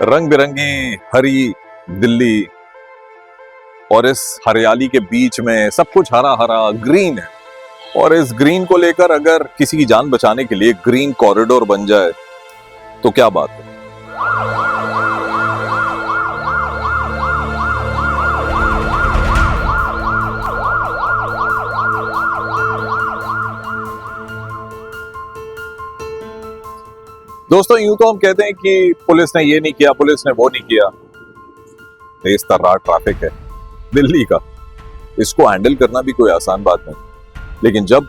रंग बिरंगी हरी दिल्ली, और इस हरियाली के बीच में सब कुछ हरा हरा ग्रीन है। और इस ग्रीन को लेकर अगर किसी की जान बचाने के लिए ग्रीन कॉरिडोर बन जाए तो क्या बात है। दोस्तों, यूं तो हम कहते हैं कि पुलिस ने ये नहीं किया, पुलिस ने वो नहीं किया। तेज तर्रार ट्रैफिक है दिल्ली का, इसको हैंडल करना भी कोई आसान बात नहीं। लेकिन जब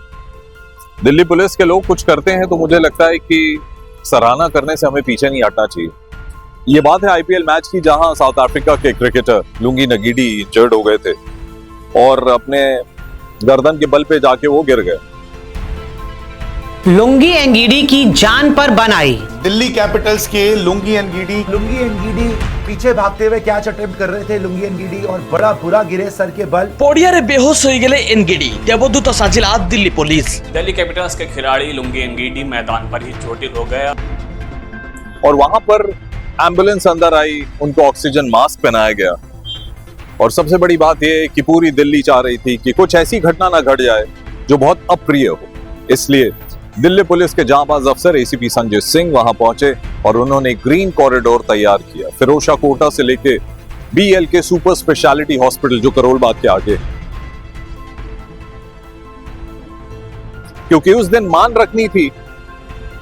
दिल्ली पुलिस के लोग कुछ करते हैं तो मुझे लगता है कि सराहना करने से हमें पीछे नहीं हटना चाहिए। ये बात है आईपीएल मैच की, जहां साउथ अफ्रीका के क्रिकेटर लुंगी नगीडी इंजर्ड हो गए थे और अपने गर्दन के बल पे जाके वो गिर गए। लुंगी एंगीडी की जान पर बन आई। दिल्ली कैपिटल्स के लुंगी एनगीडी पीछे भागते हुए कैच अटेम्प्ट कर रहे थे लुंगी एनगीडी और बड़ा बुरा गिरे सर के बल। पड़ियारे बेहोश हो गए एनगीडी। देवदूत साजिला दिल्ली पुलिस। दिल्ली कैपिटल्स के खिलाड़ी लुंगी एनगीडी मैदान पर ही चोटिल हो गया और वहां पर एम्बुलेंस अंदर आई, उनको ऑक्सीजन मास्क पहनाया गया। और सबसे बड़ी बात यह कि पूरी दिल्ली चाह रही थी कि कुछ ऐसी घटना ना घट जाए जो बहुत अप्रिय हो। इसलिए दिल्ली पुलिस के जांबाज अफसर एसीपी संजय सिंह वहां पहुंचे और उन्होंने ग्रीन कॉरिडोर तैयार किया। फिरोजा कोटा से लेके बीएलके सुपर स्पेशलिटी हॉस्पिटल जो करोल बाग के आगे, क्योंकि उस दिन मान रखनी थी,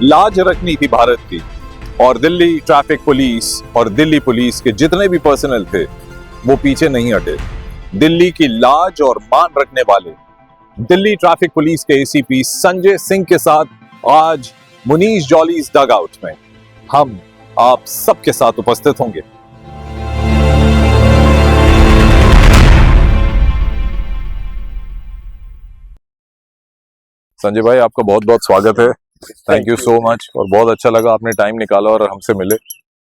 लाज रखनी थी भारत की। और दिल्ली ट्रैफिक पुलिस और दिल्ली पुलिस के जितने भी पर्सनल थे वो पीछे नहीं हटे। दिल्ली की लाज और मान रखने वाले दिल्ली ट्रैफिक पुलिस के एसीपी संजय सिंह के साथ आज मुनीश जॉलीज डग आउट में हम आप सबके साथ उपस्थित होंगे। संजय भाई, आपका बहुत बहुत स्वागत है। Thank you so much. और बहुत अच्छा लगा आपने टाइम निकाला और हमसे मिले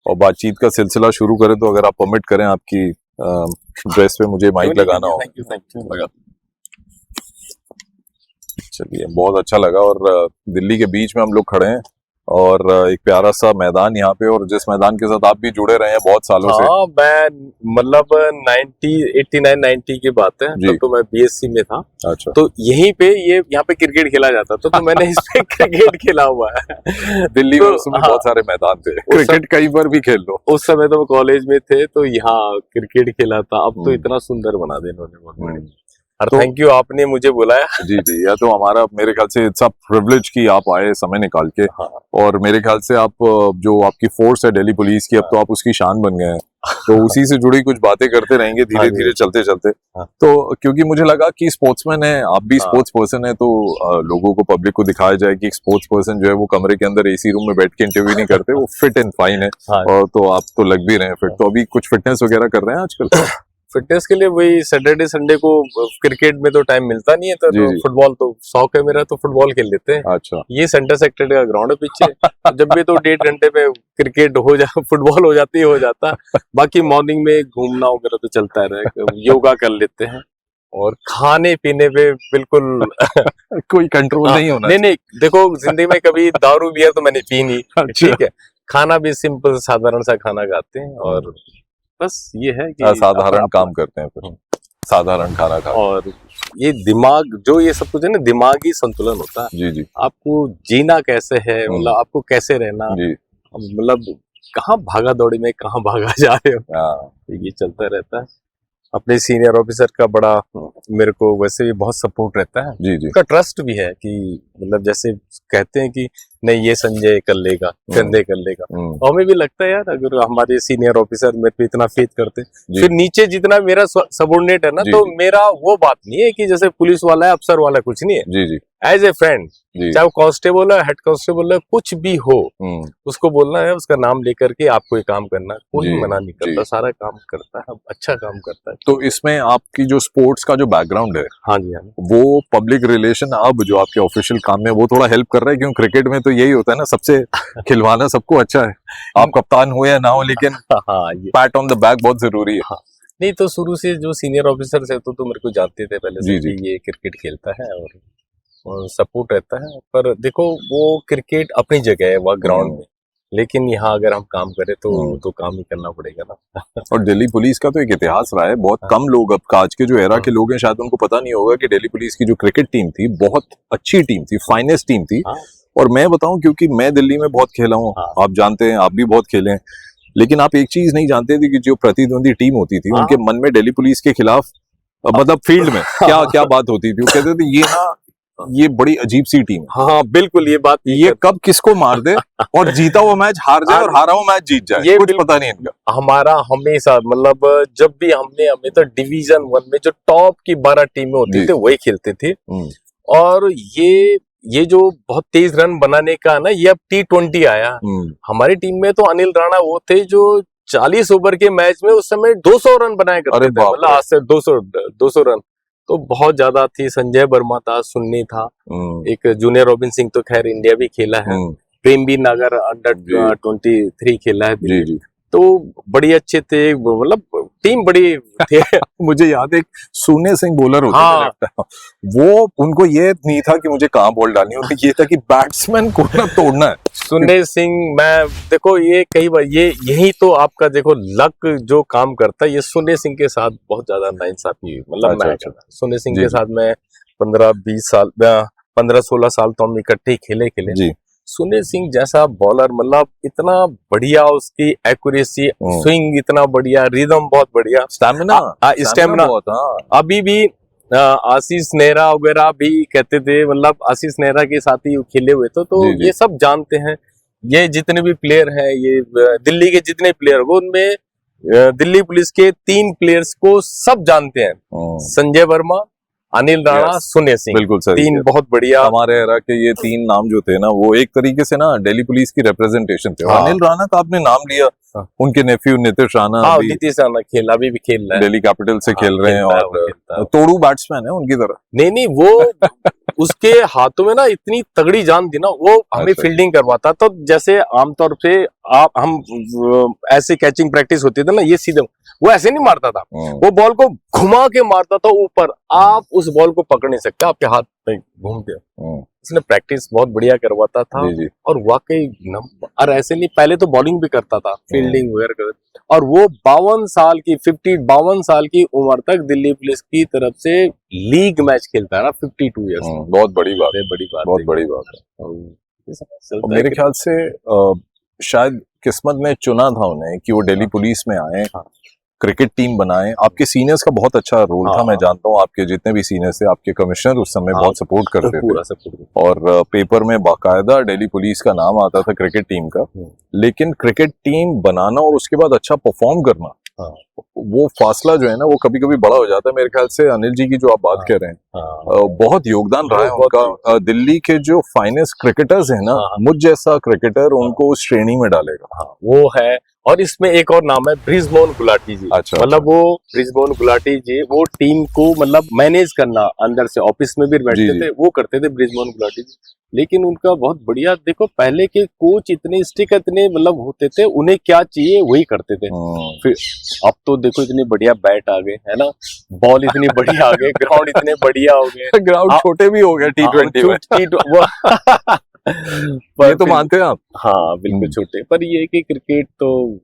और बातचीत का सिलसिला शुरू करें। तो अगर आप परमिट करें, आपकी ड्रेस पे मुझे माइक लगाना हो। Thank you. चलिए, बहुत अच्छा लगा। और दिल्ली के बीच में हम लोग खड़े हैं और एक प्यारा सा मैदान यहाँ पे, और जिस मैदान के साथ आप भी जुड़े रहे हैं बहुत सालों से। हाँ, मैं मतलब 89-90 की बात है, तब तो मैं बीएससी में था। अच्छा। तो यहीं पे यहाँ पे क्रिकेट खेला जाता था, तो मैंने इस पे क्रिकेट खेला हुआ है। दिल्ली में उस समय बहुत सारे मैदान थे, क्रिकेट कहीं पर भी खेल लो। उस समय तो कॉलेज में थे, तो यहाँ क्रिकेट खेला था। अब तो इतना सुंदर बना दिया इन्होंने, बहुत बढ़िया। और थैंक यू, आपने मुझे बुलाया। जी जी, यह तो हमारा, मेरे ख्याल से इट्स अ प्रिविलेज कि आप आए समय निकाल के। हाँ। और मेरे ख्याल से आप, जो आपकी फोर्स है दिल्ली पुलिस की, अब तो आप उसकी शान बन गए हैं। तो उसी से जुड़ी कुछ बातें करते रहेंगे धीरे धीरे चलते चलते। तो क्योंकि मुझे लगा कि स्पोर्ट्समैन है, आप भी स्पोर्ट्स पर्सन है, तो लोगों को, पब्लिक को दिखाया जाए कि एक स्पोर्ट्स पर्सन जो है वो कमरे के अंदर एसी रूम में बैठ के इंटरव्यू नहीं करते, वो फिट एंड फाइन है। और तो आप तो लग भी रहे हैं फिट। तो अभी कुछ फिटनेस वगैरह कर रहे हैं आजकल? फिटनेस के लिए वही सैटरडे संडे को, क्रिकेट में तो टाइम मिलता नहीं है, तो फुटबॉल तो शौक है मेरा, तो फुटबॉल खेल लेते हैं। अच्छा। ये सेंटर सेक्टर का ग्राउंड है पीछे। जब भी तो 1.5 घंटे में क्रिकेट फुटबॉल हो जाती है, हो जाता। बाकी मॉर्निंग में घूमना वगैरह तो चलता रहे, योगा कर लेते हैं। और खाने पीने पे बिल्कुल कोई कंट्रोल नहीं होना। नहीं, देखो जिंदगी में कभी दारू बियर तो मैंने पी नहीं। ठीक है, खाना भी सिंपल साधारण सा खाना खाते हैं, और बस ये है कि साधारण काम करते हैं, फिर साधारण खाना खा। और ये दिमाग, जो ये सब कुछ है ना, दिमागी संतुलन होता है। जी जी। आपको जीना कैसे है, मतलब आपको कैसे रहना, मतलब कहाँ भागा दौड़ी में कहाँ भागा जा रहे हो, ये चलता रहता है। अपने सीनियर ऑफिसर का बड़ा मेरे को वैसे भी बहुत सपोर्ट रहता है। जी जी। उसका ट्रस्ट भी है कि मतलब जैसे कहते हैं कि नहीं, ये संजय कर लेगा, कंधे कर लेगा। और हमें भी लगता है यार, अगर हमारे सीनियर ऑफिसर मेरे पे इतना फेथ करते, फिर नीचे जितना मेरा सबॉर्डिनेट है ना, तो मेरा वो बात नहीं है कि जैसे पुलिस वाला है, अफसर वाला, कुछ नहीं है। जी जी। एज ए फ्रेंड, चाहे वो कांस्टेबल है, हेड कांस्टेबल है, कुछ भी हो, उसको बोलना है, उसका नाम लेकर के आपको ये काम करना है, कोई मना नहीं करता, सारा काम करता है, अच्छा काम करता है। तो इसमें आपकी जो स्पोर्ट्स का जो बैकग्राउंड है, हाँ जी, हाँ, वो पब्लिक रिलेशन अब जो आपके ऑफिशियल काम में, वो थोड़ा हेल्प कर रहा है? क्योंकि क्रिकेट में तो यही होता है ना, सबसे खिलवाना सबको अच्छा है, आप कप्तान हो या ना हो, लेकिन पैट ऑन द बैक बहुत जरूरी है। नहीं तो शुरू से जो सीनियर ऑफिसर है तो मेरे को जानते थे पहले से कि ये क्रिकेट खेलता है और सपोर्ट रहता है। पर देखो, वो क्रिकेट अपनी जगह है, वह ग्राउंड में, लेकिन यहाँ अगर हम काम करें तो काम ही करना पड़ेगा ना। और दिल्ली पुलिस का तो एक इतिहास रहा है, बहुत कम लोग अब का आज के जो एरा के लोग हैं शायद उनको पता नहीं होगा कि दिल्ली पुलिस की जो क्रिकेट टीम थी बहुत अच्छी टीम थी, फाइनेस्ट टीम थी। और मैं बताऊं क्योंकि मैं दिल्ली में बहुत खेला हूँ, आप जानते हैं, आप भी बहुत खेले हैं, लेकिन आप एक चीज नहीं जानते थे कि जो प्रतिद्वंदी टीम होती थी उनके मन में दिल्ली पुलिस के खिलाफ मतलब फील्ड में क्या क्या बात होती थी। वो कहते थे ये ना ये बड़ी अजीब सी टीम है। हाँ बिल्कुल, ये बात ये कब किसको मार दे और जीता हुआ मैच हार जाए और हारा हुआ मैच जीत जाए, ये कुछ पता नहीं इनका। हमारा हमेशा मतलब जब भी हमें तो डिवीजन 1 में जो टॉप की 12 टीमें होती थी वही खेलते थे। और ये जो बहुत तेज रन बनाने का ना, ये अब T20 आया। हमारी टीम में तो अनिल राणा वो थे जो 40 ओवर के मैच में उस समय 200 रन बनाए करते थे, मतलब आज से 200 रन तो बहुत ज्यादा थी। संजय वर्मा था, सुन्नी था, एक जूनियर रॉबिन सिंह तो खैर इंडिया भी खेला है, प्रेम भी नागर अंडर 23 खेला है जी। तो बड़ी अच्छे थे, मतलब टीम बड़ी थे। मुझे याद है एक सुन्ने सिंह बॉलर होते थे, वो उनको ये नहीं था कि मुझे कहाँ बॉल डालनी, उनको ये था कि बैट्समैन को ना तोड़ना है। सुन्ने सिंह, मैं देखो ये कई बार यही तो आपका देखो लक जो काम करता है, ये सुन्ने सिंह के साथ बहुत ज्यादा नाइंसाफी, मतलब मैं सुन्ने सिंह के साथ मैं 15-16 साल तो हम इकट्ठे खेले। सुन्ने सिंह जैसा बॉलर, मतलब इतना बढ़िया उसकी एक्यूरेसी, स्विंग इतना बढ़िया, रिदम बहुत बढ़िया, स्टेमिना अभी भी आशीष नेहरा वगैरह भी कहते थे, मतलब आशीष नेहरा के साथ ही खेले हुए तो ये सब जानते हैं। ये जितने भी प्लेयर हैं, ये दिल्ली के जितने प्लेयर हो, उनमें दिल्ली पुलिस के 3 प्लेयर्स को सब जानते हैं, संजय वर्मा, अनिल राणा, सुन्ने सिंह, बिल्कुल सही, 3 बहुत बढ़िया। हमारे एरा के ये 3 नाम जो थे ना, वो एक तरीके से ना दिल्ली पुलिस की रिप्रेजेंटेशन थे। अनिल राणा का आपने नाम लिया, उनके नेफ्यू नीतीश राणा, नीतीश राणा भी खेल रहा है, दिल्ली कैपिटल से खेल रहे हैं और तोड़ू बैट्समैन है उनकी तरह। नहीं वो उसके हाथों में ना इतनी तगड़ी जान थी ना, वो हमें फील्डिंग करवाता। तो जैसे आमतौर पे हम ऐसे कैचिंग प्रैक्टिस होती थी ना, ये सीधे वो ऐसे नहीं मारता था, वो बॉल को घुमा के मारता था ऊपर, आप उस बॉल को पकड़ नहीं सकते, आपके हाथ में घूम के। उसने प्रैक्टिस बहुत बढ़िया करवाता था और वाकई, और ऐसे नहीं, पहले तो बॉलिंग भी करता था, फील्डिंग वगैरह करता, और वो 52 साल की उम्र तक दिल्ली पुलिस की तरफ से लीग मैच खेलता है ना, 52 ईयर्स। बहुत बड़ी बात है, बहुत बड़ी बात है। मेरे ख्याल से शायद किस्मत ने चुना था उन्हें कि वो दिल्ली पुलिस में आए, क्रिकेट टीम बनाए। आपके सीनियर्स का बहुत अच्छा रोल था, मैं जानता हूँ, आपके जितने भी सीनियर्स थे, आपके कमिश्नर उस समय बहुत सपोर्ट करते थे और पेपर में बाकायदा दिल्ली पुलिस का नाम आता था क्रिकेट टीम का। लेकिन क्रिकेट टीम बनाना और उसके बाद अच्छा परफॉर्म करना, वो फासला जो है ना, वो कभी कभी बड़ा हो जाता है। मेरे ख्याल से अनिल जी की जो आप बात कर रहे हैं, बहुत योगदान रहा है उनका। दिल्ली के जो फाइनेस्ट क्रिकेटर्स हैं ना, मुझ जैसा क्रिकेटर उनको उस श्रेणी में डालेगा, वो है। और इसमें एक और नाम है ब्रिजमोहन गुलाटी जी। अच्छा, मतलब वो ब्रिजमोहन गुलाटी जी, वो टीम को मतलब मैनेज करना, अंदर से ऑफिस में भी बैठते थे, वो करते थे ब्रिजमोहन गुलाटी जी। लेकिन उनका बहुत बढ़िया, देखो पहले के कोच इतने स्ट्रिक्ट, इतने मतलब होते थे, उन्हें क्या चाहिए वही करते थे। फिर अब तो देखो इतने बढ़िया बैट आ गए, है ना, बॉल इतनी बढ़िया आ गए, ग्राउंड इतने बढ़िया हो गए, ग्राउंड छोटे भी हो गए T20 में। ये तो मानते हैं आप? हाँ बिल्कुल छोटे, पर ये कि क्रिकेट तो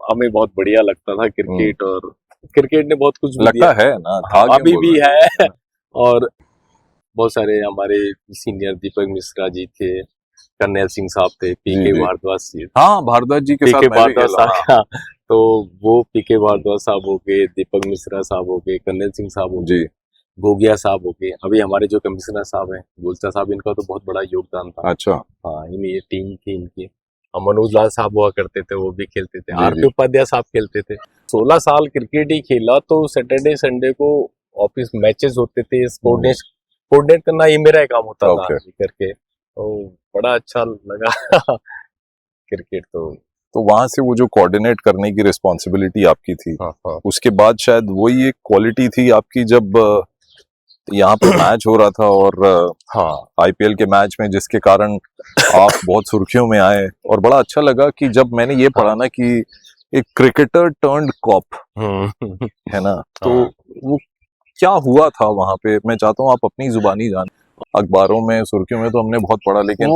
हमें बहुत बढ़िया लगता था क्रिकेट, और क्रिकेट ने बहुत कुछ लगता है ना, था अभी भी है। और बहुत सारे हमारे सीनियर दीपक मिश्रा जी थे, कर्नैल सिंह साहब थे, पीके भारद्वाज जी, हाँ भारद्वाज जी के साथ मैं भी खेला। तो वो पीके भारद्वाज साहब हो गए, दीपक मिश्रा साहब हो गए, कर्नैल सिंह साहब हो गए, गोगिया साहब हो गए, अभी हमारे जो कमिश्नर साहब हैं गोलचा साहब, इनका तो बहुत बड़ा योगदान था। अच्छा, हाँ, ये टीम थी इनकी। मनोज लाल साहब हुआ करते थे, वो भी खेलते थे, आरपी उपाध्याय साहब खेलते थे। 16 साल क्रिकेट ही खेला, तो सैटरडे संडे को ऑफिस मैचेस होते थे, कोऑर्डिनेट करना ये मेरा काम होता था करके, तो बड़ा अच्छा लगा क्रिकेट। तो वहां से वो जो कोऑर्डिनेट करने की रिस्पॉन्सिबिलिटी आपकी थी, उसके बाद शायद वही एक क्वालिटी थी आपकी, जब यहाँ पे मैच हो रहा था और आईपीएल के मैच में, जिसके कारण आप बहुत सुर्खियों में आए, और बड़ा अच्छा लगा कि जब मैंने ये पढ़ा ना कि एक क्रिकेटर टर्न्ड कॉप है ना, तो वो क्या हुआ था वहां पे, मैं चाहता हूँ आप अपनी जुबानी जान। अखबारों में, सुर्खियों में तो हमने बहुत पढ़ा, लेकिन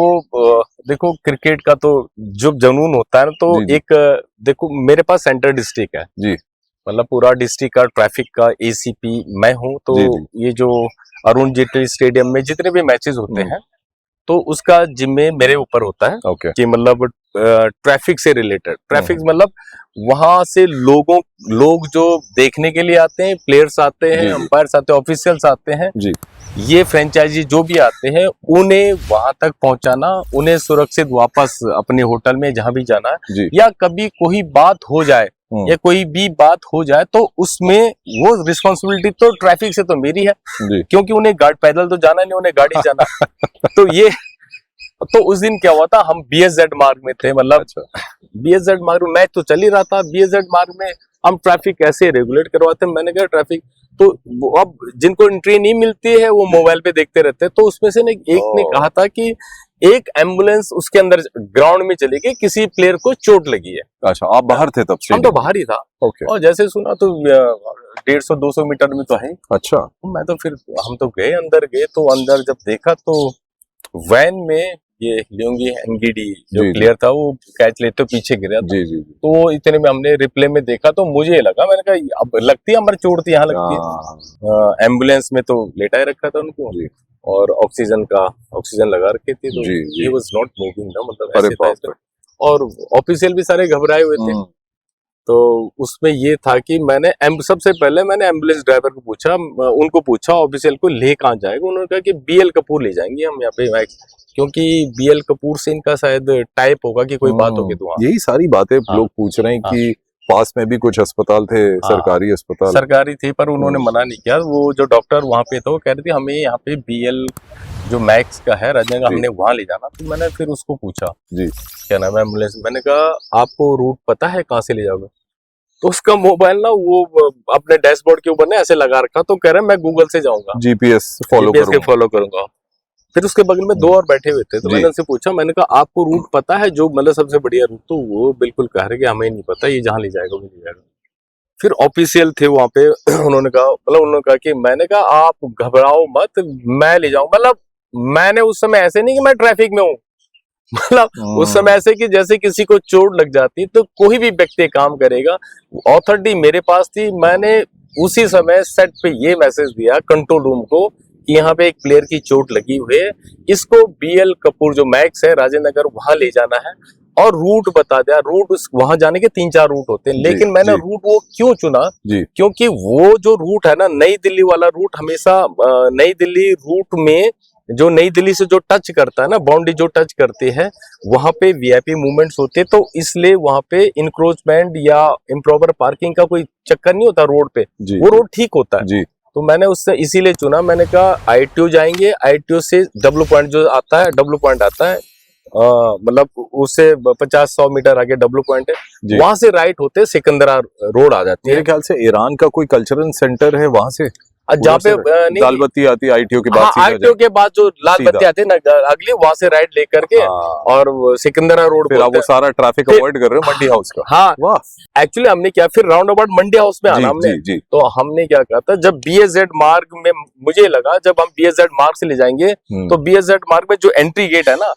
देखो क्रिकेट का तो जो जुनून होता है ना, तो जी, जी। एक देखो मेरे पास सेंटर डिस्ट्रिक्ट है जी। मतलब पूरा डिस्ट्रिक्ट का ट्रैफिक का एसीपी मैं हूँ। तो जी, जी। ये जो अरुण जेटली स्टेडियम में जितने भी मैचेस होते हैं तो उसका जिम्मे मेरे ऊपर होता है ओके। कि मतलब ट्रैफिक से रिलेटेड ट्रैफिक मतलब वहां से लोग जो देखने के लिए आते हैं, प्लेयर्स आते जी, हैं, जी। अंपायर्स आते हैं, ऑफिशियल्स आते हैं, जी। ये फ्रेंचाइजी जो भी आते हैं उन्हें वहां तक पहुंचाना, उन्हें सुरक्षित वापस अपने होटल में जहां भी जाना है, जी। या कभी कोई बात हो जाए या कोई भी बात हो जाए तो उसमें वो रिस्पॉन्सिबिलिटी तो ट्रैफिक से तो मेरी है, जी। क्योंकि उन्हें पैदल तो जाना नहीं, उन्हें गाड़ी जाना तो ये तो उस दिन क्या हुआ था, हम बीएसजेड मार्ग में थे, मतलब बीएसजेड मार्ग में मैच तो चल ही रहा था, बीएसजेड मार्ग में हम ट्रैफिक कैसे रेगुलेट करवाते हैं। मैंने कहा ट्रैफिक तो अब जिनको एंट्री नहीं मिलती है वो मोबाइल पे देखते रहते हैं, तो उसमें से एक ने कहा था कि एक एम्बुलेंस उसके अंदर ग्राउंड में चली गई, किसी प्लेयर को चोट लगी है। अच्छा, आप बाहर थे तब से? हम तो बाहर ही था। ओके। और जैसे सुना तो 150-200 मीटर में तो है। अच्छा। मैं तो फिर हम तो गए, अंदर गए तो अंदर जब देखा तो वैन में ये लियोंगी एनगीडी जो जी, प्लेयर था वो कैच लेते पीछे गिरा था। जी, जी, जी। तो इतने में हमने रिप्ले में देखा तो मुझे लगा, मैंने कहा अब लगती है हमारी चोट थी, यहाँ लगती है। एम्बुलेंस में तो लेटाए रखा था उनको जी। और ऑक्सीजन लगा रखी थी, तो जी, जी। ही वाज नॉट मूविंग ना, मतलब अरे ऐसे था बाप इसमें। और ऑफिशियल भी सारे घबराए हुए थे। तो उसमें ये था कि मैंने सबसे पहले मैंने एम्बुलेंस ड्राइवर को पूछा, उनको पूछा ऑफिशियल को ले कहाँ जाएगा। उन्होंने कहा कि बीएल कपूर ले जाएंगे हम यहाँ पे, क्योंकि बीएल कपूर से इनका शायद टाइप होगा कि कोई बात होगी तो वहाँ। यही सारी बातें हाँ। लोग पूछ रहे हैं कि पास में भी कुछ अस्पताल थे, सरकारी अस्पताल सरकारी थी, पर उन्होंने मना नहीं किया। वो जो डॉक्टर वहाँ पे था वो कह रहे थे हमें यहाँ पे बीएल जो मैक्स का है राजनगर, हमने वहाँ ले जाना। तो मैंने फिर उसको पूछा जी क्या नाम है एम्बुलेंस, मैंने कहा आपको रूट पता है कहाँ से ले जाओगे? तो उसका मोबाइल ना वो अपने डैशबोर्ड के ऊपर ना ऐसे लगा रखा, तो कह रहे मैं गूगल से जाऊंगा, जीपीएस फॉलो करूंगा। फिर उसके बगल में 2 और बैठे हुए थे, तो मैंने उनसे पूछा, मैंने कहा आपको रूट पता है जो मतलब सबसे बढ़िया रूट? तो वो बिल्कुल कह रहे कि हमें नहीं पता, ये जहाँ ले जाएगा वो ले जाएगा। फिर ऑफिशियल थे वहां पे उन्होंने कहा कि मैंने कहा आप घबराओ मत, मैं ले जाऊं। मतलब मैंने उस समय ऐसे नहीं कि मैं ट्रैफिक में हूँ, मतलब उस समय ऐसे कि जैसे किसी को चोट लग जाती तो कोई भी व्यक्ति काम करेगा। अथॉरिटी मेरे पास थी। मैंने उसी समय सेट पे ये मैसेज दिया कंट्रोल रूम को कि यहाँ पे एक प्लेयर की चोट लगी हुई है, इसको बीएल कपूर जो मैक्स है राजेंद्र नगर वहां ले जाना है, और रूट बता दिया। रूट वहां जाने के 3-4 रूट होते हैं, लेकिन मैंने रूट वो क्यों चुना, क्योंकि वो जो रूट है ना नई दिल्ली वाला रूट, हमेशा नई दिल्ली रूट में जो नई दिल्ली से जो टच करता है ना, बाउंड्री जो टच करती है, वहां पे वीआईपी मूवमेंट्स होते हैं, तो इसलिए वहां पे इंक्रोचमेंट या इम्प्रॉपर पार्किंग का कोई चक्कर नहीं होता रोड पे, वो रोड ठीक होता है जी। तो मैंने उससे इसीलिए चुना। मैंने कहा आईटीओ जाएंगे, आईटीओ से डब्लू पॉइंट जो आता है, डब्लू पॉइंट आता है, मतलब उससे 50-100 मीटर आगे डब्लू पॉइंट है, वहां से राइट होते सिकंदरा रोड आ जाती है। मेरे ख्याल से ईरान का कोई कल्चरल सेंटर है वहां से, जहाँ पे लाल बत्ती आती है आईटीओ के बाद, आईटीओ के बाद जो लाल बत्ती आती है ना अगली, वहां से राइट लेकर के और सिकंदरा रोड पे आप वो सारा ट्रैफिक अवॉइड कर रहे हो मंडी हाउस का। हाँ वाह, एक्चुअली हमने क्या फिर राउंड अबाउट मंडी हाउस में आना हमने। तो हमने क्या कहा था, जब बीएसजेड मार्ग में मुझे लगा जब हम बीएसजेड मार्ग से ले जाएंगे तो बीएसजेड मार्ग में जो एंट्री गेट है ना,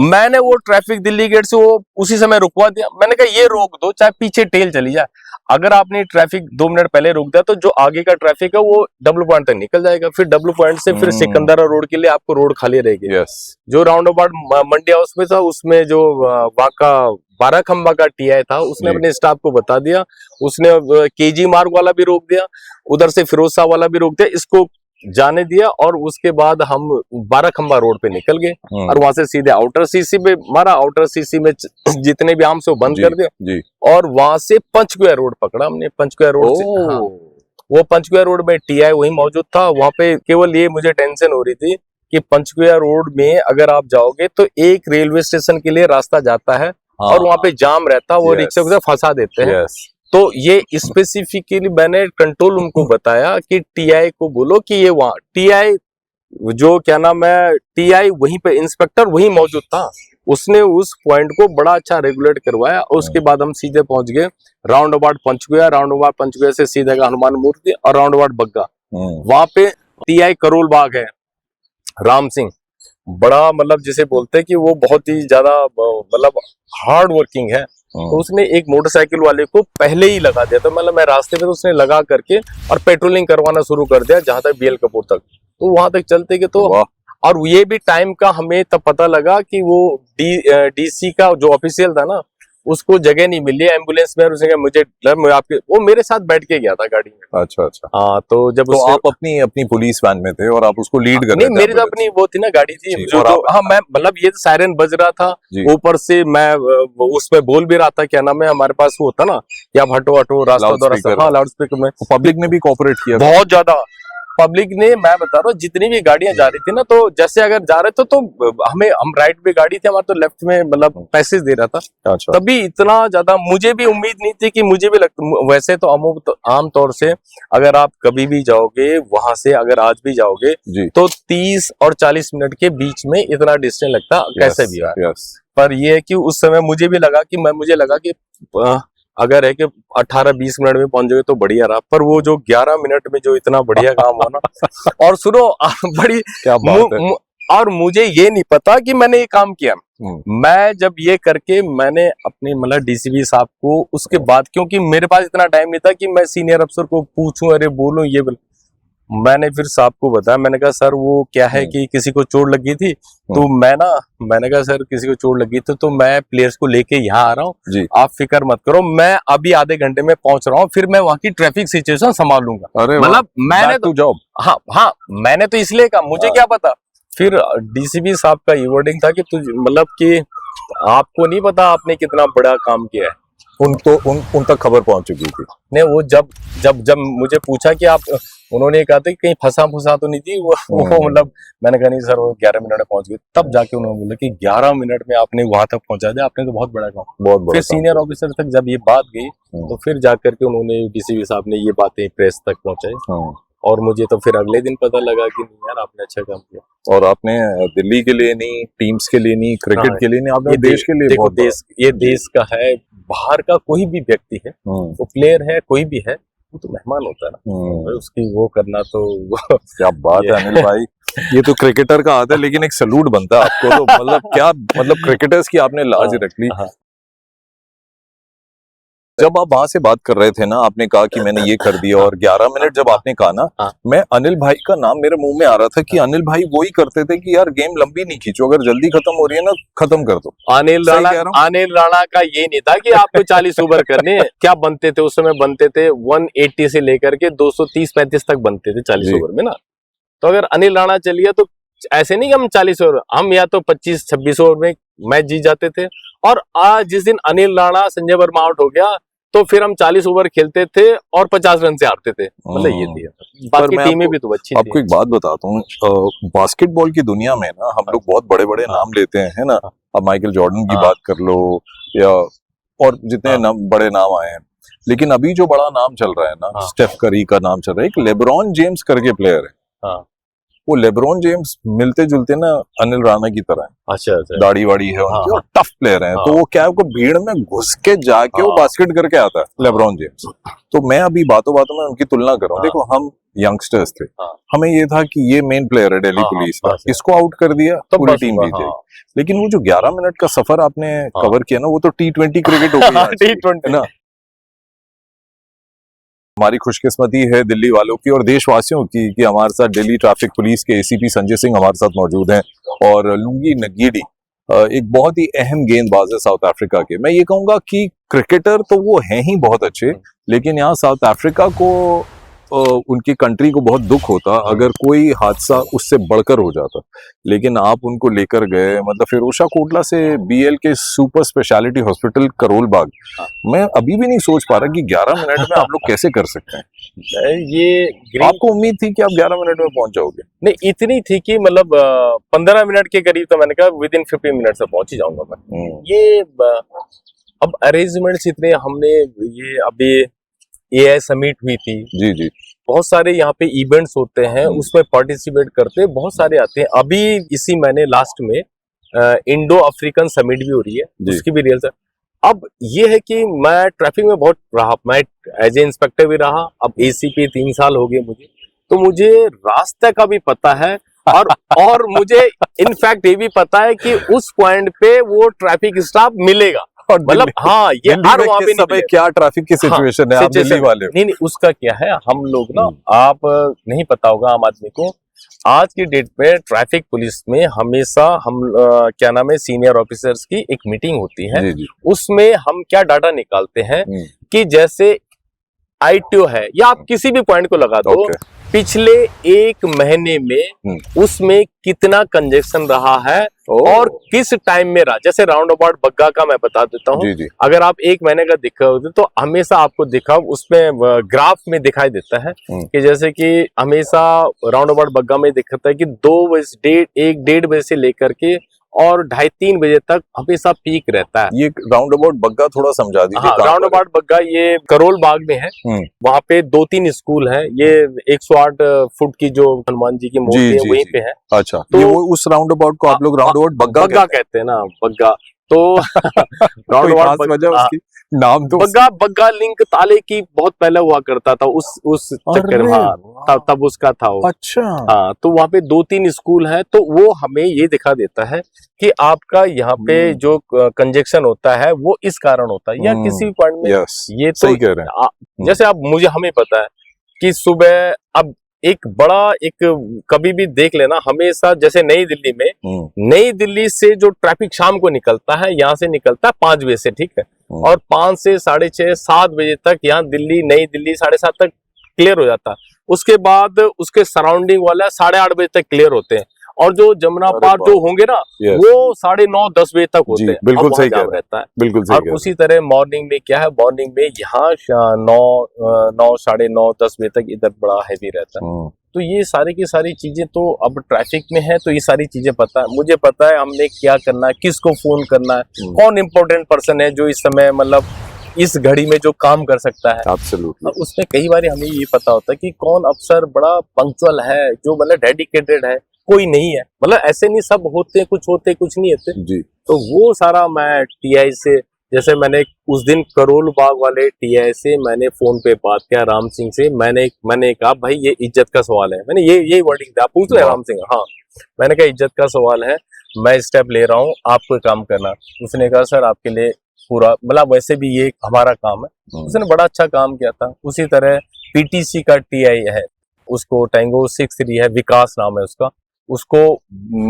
मैंने वो ट्रैफिक दिल्ली गेट से वो उसी समय रुकवा दिया। मैंने कहा ये रोक दो, चाहे पीछे टेल चली जाए, अगर आपने ट्रैफिक 2 मिनट पहले रोक दिया तो जो आगे का ट्रैफिक है वो डब्लू पॉइंट तक निकल जाएगा, फिर डब्लू पॉइंट से फिर सिकंदरा रोड के लिए आपको रोड खाली रहेगी। जो राउंड अबाउट मंडी हाउस में था उसमें जो वहां का 12 खंबा का टीआई था, उसने अपने स्टाफ को बता दिया, उसने केजी मार्ग वाला भी रोक दिया, उधर से फिरोज शाह वाला भी रोक दिया, इसको जाने दिया। और उसके बाद हम 12 खंबा रोड पे निकल गए और वहां से सीधे आउटर सीसी पे मारा, आउटर सीसी में जितने भी आम से बंद कर दिया और वहां से पंचकुया रोड पकड़ा हमने। पंचकुया रोड से वो पंचकुया रोड में टीआई वही मौजूद था। वहां पे केवल ये मुझे टेंशन हो रही थी कि पंचकुया रोड में अगर आप जाओगे तो एक रेलवे स्टेशन के लिए रास्ता जाता है और वहां पे जाम रहता है, वो रिक्शा को फंसा देते हैं। तो ये स्पेसिफिकली मैंने कंट्रोल रूम को बताया कि टीआई को बोलो कि ये वहां टीआई जो क्या नाम है, टीआई वहीं पे इंस्पेक्टर वहीं मौजूद था, उसने उस पॉइंट को बड़ा अच्छा रेगुलेट करवाया। और उसके बाद हम सीधे पहुंच गए round about Panchkuian, round about Panchkuian से सीधे हनुमान मूर्ति और राउंड अबाउट बग्गा। वहां पे टीआई करोल बाग है, राम सिंह, बड़ा मतलब जिसे बोलते हैं कि वो बहुत ही ज्यादा मतलब हार्ड वर्किंग है। तो उसने एक मोटरसाइकिल वाले को पहले ही लगा दिया था, मतलब मैं रास्ते पे तो उसने लगा करके और पेट्रोलिंग करवाना शुरू कर दिया जहां तक BL कपूर तक। तो वहां तक चलते के तो और ये भी टाइम का हमें तब पता लगा कि वो DC का जो ऑफिशियल था ना, उसको जगह नहीं मिली एम्बुलेंस में, और उसने कहा मुझे आपके, वो मेरे साथ बैठ के गया था गाड़ी में। अच्छा अच्छा। हाँ, तो जब तो आप अपनी पुलिस वैन में थे और आप उसको लीड कर रहे थे? नहीं, मेरी तो अपनी वो थी ना गाड़ी थी जो हाँ, मैं मतलब ये सायरन बज रहा था, ऊपर से मैं उसमें बोल भी रहा था, क्या नाम है हमारे पास वो होता ना, या हटो हटो रास्ता दो रास्ता, हाँ लाउड स्पीकर में। पब्लिक ने भी कोऑपरेट किया बहुत ज्यादा पब्लिक ने, मैं बता रहा हूँ जितनी भी गाड़ियां जा रही थी ना, तो जैसे अगर जा रहे थे तो हम राइट पे गाड़ी थी, हमारे तो लेफ्ट में मतलब पैसेज दे रहा था। अच्छा। तभी इतना ज्यादा मुझे भी उम्मीद नहीं थी कि मुझे भी लगता, वैसे तो आम तौर से अगर आप कभी भी जाओगे वहां से, अगर आज भी जाओगे तो 30 और 40 मिनट के बीच में इतना डिस्टेंस लगता कैसे भी है। पर ये है कि उस समय मुझे लगा कि अगर है कि 18-20 मिनट में पहुंच जाओगे तो बढ़िया रहा, पर वो जो 11 मिनट में जो इतना बढ़िया काम हुआ ना और सुनो बड़ी क्या बात है। और मुझे ये नहीं पता कि मैंने ये काम किया। मैं जब ये करके मैंने अपने मतलब DCP साहब को उसके बाद, क्योंकि मेरे पास इतना टाइम नहीं था कि मैं सीनियर अफसर को पूछूं, अरे बोलूं ये मैंने फिर साहब को बताया, मैंने कहा सर वो क्या है कि किसी को चोट लगी थी, तो मैंने कहा सर किसी को चोट लगी थी तो मैं प्लेयर्स को लेके यहाँ आ रहा हूँ, आप फिक्र मत करो, मैं अभी आधे घंटे में पहुंच रहा हूँ, फिर मैं वहाँ की ट्रैफिक सिचुएशन संभाल लूंगा। मतलब मैंने तो जॉब हाँ मैंने तो इसलिए कहा, मुझे क्या पता। फिर DCP साहब का ये वर्डिंग था कि मतलब कि आपको नहीं पता आपने कितना बड़ा काम किया है। उन तक खबर पहुंच चुकी थी। नहीं, वो जब मुझे पूछा कि आप, उन्होंने कहा था कि कहीं फंसा तो नहीं थी वो मतलब मैंने कहा नहीं सर वो 11 मिनट में पहुंच गए। तब जाके उन्होंने बोला कि 11 मिनट में आपने वहां तक पहुंचा दिया, आपने तो बहुत बड़ा काम। फिर सीनियर ऑफिसर तक जब ये बात गई तो फिर जाकर के उन्होंने DCP साहब ने ये बातें प्रेस तक पहुंचाई, और मुझे तो फिर अगले दिन पता लगा कि नहीं यार आपने अच्छा काम किया। और आपने दिल्ली के लिए नहीं, टीम्स के लिए नहीं, क्रिकेट के लिए नहीं, आपने देश के लिए। देखो ये देश का है, बाहर का कोई भी व्यक्ति है, वो प्लेयर है कोई भी है, वो तो मेहमान होता है ना, उसकी वो करना तो क्या बात है अनिल भाई, ये तो क्रिकेटर का आता है, लेकिन एक सैल्यूट बनता है आपको। तो मतलब क्या मतलब क्रिकेटर्स की आपने लाज रख ली। जब आप वहां से बात कर रहे थे ना, आपने कहा कि मैंने ये कर दिया, और 11 मिनट जब आपने कहा ना, मैं अनिल भाई का नाम मेरे मुंह में आ रहा था कि अनिल भाई वो ही करते थे कि यार गेम लंबी नहीं खींचो, अगर जल्दी खत्म हो रही है ना खत्म कर दो। अनिल राणा का ये नहीं था कि आपको 40 ओवर करने हैं। क्या बनते थे उस समय, बनते थे 180 से लेकर के 230-35 तक बनते थे 40 ओवर में ना। तो अगर अनिल राणा चलिए तो ऐसे नहीं कि हम 40 ओवर, हम या तो 25-26 ओवर में मैच जीत जाते थे। और आज जिस दिन अनिल राणा संजय वर्मा आउट हो गया तो फिर हम 40 ओवर खेलते थे और 50 रन से हारते थे। मतलब ये थी, बाकी टीमें भी तो अच्छी थी। आपको एक बात बताता हूँ, बास्केटबॉल की दुनिया में ना हम लोग बहुत बड़े बड़े नाम लेते हैं, है ना। अब माइकल जॉर्डन की बात कर लो, या और जितने बड़े नाम आए हैं, लेकिन अभी जो बड़ा नाम चल रहा है ना, स्टेफ करी का नाम चल रहा है, एक लेब्रॉन जेम्स करके प्लेयर है। वो लेब्रॉन जेम्स मिलते जुलते ना अनिल राणा की तरह है। अच्छा। दाढ़ी वाड़ी है उनकी, और टफ प्लेयर है। तो वो क्या है, वो भीड़ में घुस के जाके वो बास्केट करके आता है लेब्रॉन जेम्स। तो मैं अभी बातों बातों में उनकी तुलना कर रहा हूँ। देखो हम यंगस्टर्स थे, हमें ये था कि ये मेन प्लेयर है दिल्ली पुलिस का, इसको आउट कर दिया तो पूरी टीम जीत जाएगी। लेकिन वो जो 11 मिनट का सफर आपने कवर किया ना, वो तो T20 क्रिकेट हो गया T20 ना। हमारी खुशकिस्मती है दिल्ली वालों की और देशवासियों की कि हमारे साथ दिल्ली ट्रैफिक पुलिस के ACP संजय सिंह हमारे साथ मौजूद हैं, और लुंगी नगीडी एक बहुत ही अहम गेंदबाज है साउथ अफ्रीका के। मैं ये कहूंगा कि क्रिकेटर तो वो हैं ही बहुत अच्छे, लेकिन यहाँ साउथ अफ्रीका को उनकी कंट्री को बहुत दुख होता अगर कोई हादसा उससे बढ़कर हो जाता। लेकिन आप उनको लेकर गए, मतलब फिरोजा कोटला से BL के super speciality hospital Karol Bagh. मैं अभी भी नहीं सोच पा रहा कि 11 मिनट में आप लोग कैसे कर सकते हैं ये। आपको उम्मीद थी कि आप 11 मिनट में पहुंच जाओगे? नहीं, इतनी थी कि मतलब 15 मिनट के करीब, तो मैंने कहा विद इन 15 मिनट से पहुंच ही जाऊंगा मैं। ये अब अरेंजमेंट्स इतने, हमने ये अभी AI समिट हुई थी, जी, बहुत सारे यहाँ पे इवेंट्स होते हैं, उसमें पार्टिसिपेट करते बहुत सारे आते हैं। अभी इसी महीने लास्ट में इंडो अफ्रीकन समिट भी हो रही है, उसकी भी रियल। अब ये है कि मैं ट्रैफिक में बहुत रहा, मैं एज ए इंस्पेक्टर भी रहा, अब ACP 3 साल हो गए मुझे, तो मुझे रास्ते का भी पता है और मुझे इनफैक्ट ये भी पता है कि उस पॉइंट पे वो ट्रैफिक स्टाफ मिलेगा, मतलब हाँ ये हर वहाँ पे समय क्या ट्रैफिक की सिचुएशन है, आप दिल्ली वाले हो। नहीं, उसका क्या है, हम लोग ना, आप नहीं पता होगा आम आदमी को, आज की डेट पे ट्रैफिक पुलिस में हमेशा हम क्या नाम है, सीनियर ऑफिसर्स की एक मीटिंग होती है। जी, जी। उसमें हम क्या डाटा निकालते हैं कि जैसे ITO है या आप किसी भी पॉइंट को लगा दो, पिछले 1 महीने में उसमें कितना कंजेशन रहा है और किस टाइम में रहा। जैसे राउंड अबाउट बग्गा का मैं बता देता हूँ, अगर आप 1 महीने का दिखाओगे तो हमेशा आपको दिखा उसमें ग्राफ में दिखाई देता है कि जैसे कि हमेशा राउंड अबाउट बग्गा में दिखता है कि 2 बजे 1-1:30 बजे से लेकर के और 2:30-3 बजे तक हमेशा पीक रहता है। ये राउंड अबाउट बग्गा थोड़ा समझा दीजिए। हाँ, राउंड अबाउट बग्गा ये करोल बाग में है, वहाँ पे 2-3 स्कूल हैं। ये 108 फुट की जो हनुमान जी की मूर्ति है वहीं पे है। अच्छा, तो ये वो उस राउंड अबाउट को आप लोग राउंड अबाउट बग्गा कहते हैं ना, बग्गा। तो राउंड अबाउट वजह उसकी नाम तो बग्गा लिंक ताले की बहुत पहले हुआ करता था उस चक्कर में। हाँ, तब उसका था वो। अच्छा, हाँ, तो वहाँ पे 2-3 स्कूल हैं, तो वो हमें ये दिखा देता है कि आपका यहाँ पे जो कंजेक्शन होता है वो इस कारण होता है या किसी पॉइंट में। ये तो सही कह रहे हैं। जैसे आप हमें पता है कि सुबह अब एक कभी भी देख लेना, हमेशा जैसे नई दिल्ली से जो ट्रैफिक शाम को निकलता है, यहाँ से निकलता है 5 बजे से, ठीक है, और 5 से 6:30-7 बजे तक यहाँ नई दिल्ली 7:30 तक क्लियर हो जाता है। उसके बाद उसके सराउंडिंग वाला 8:30 बजे तक क्लियर होते हैं, और जो जमुना पार जो होंगे ना वो 9:30-10 बजे तक होते हैं। बिल्कुल सही रहता है, बिल्कुल सही। और उसी तरह मॉर्निंग में क्या है, मॉर्निंग में यहाँ 9, 9:30-10 बजे तक इधर बड़ा हैवी रहता है। तो ये सारी की सारी चीजें तो अब ट्रैफिक में है, तो ये सारी चीजें पता है, मुझे पता है हमने क्या करना है, किसको फोन करना है, कौन इम्पोर्टेंट पर्सन है जो इस समय मतलब इस घड़ी में जो काम कर सकता है। एब्सोल्युटली। उसमें कई बार हमें ये पता होता है कि कौन अफसर बड़ा पंक्चुअल है, जो मतलब डेडिकेटेड है, कोई नहीं है, मतलब ऐसे नहीं, सब होते, कुछ नहीं होते जी। तो वो सारा मैं TI से, जैसे मैंने उस दिन करोल बाग वाले TI से मैंने फोन पे बात किया, राम सिंह से, मैंने कहा भाई ये इज्जत का सवाल है, मैंने ये वर्डिंग दिया, पूछ रहे राम सिंह, हाँ, मैंने कहा इज्जत का सवाल है, मैं स्टेप ले रहा हूँ, आपको काम करना। उसने कहा सर आपके लिए पूरा, मतलब वैसे भी ये हमारा काम है। उसने बड़ा अच्छा काम किया था। उसी तरह PTC का TI है, उसको टैंगो 63 है, विकास नाम है उसका, उसको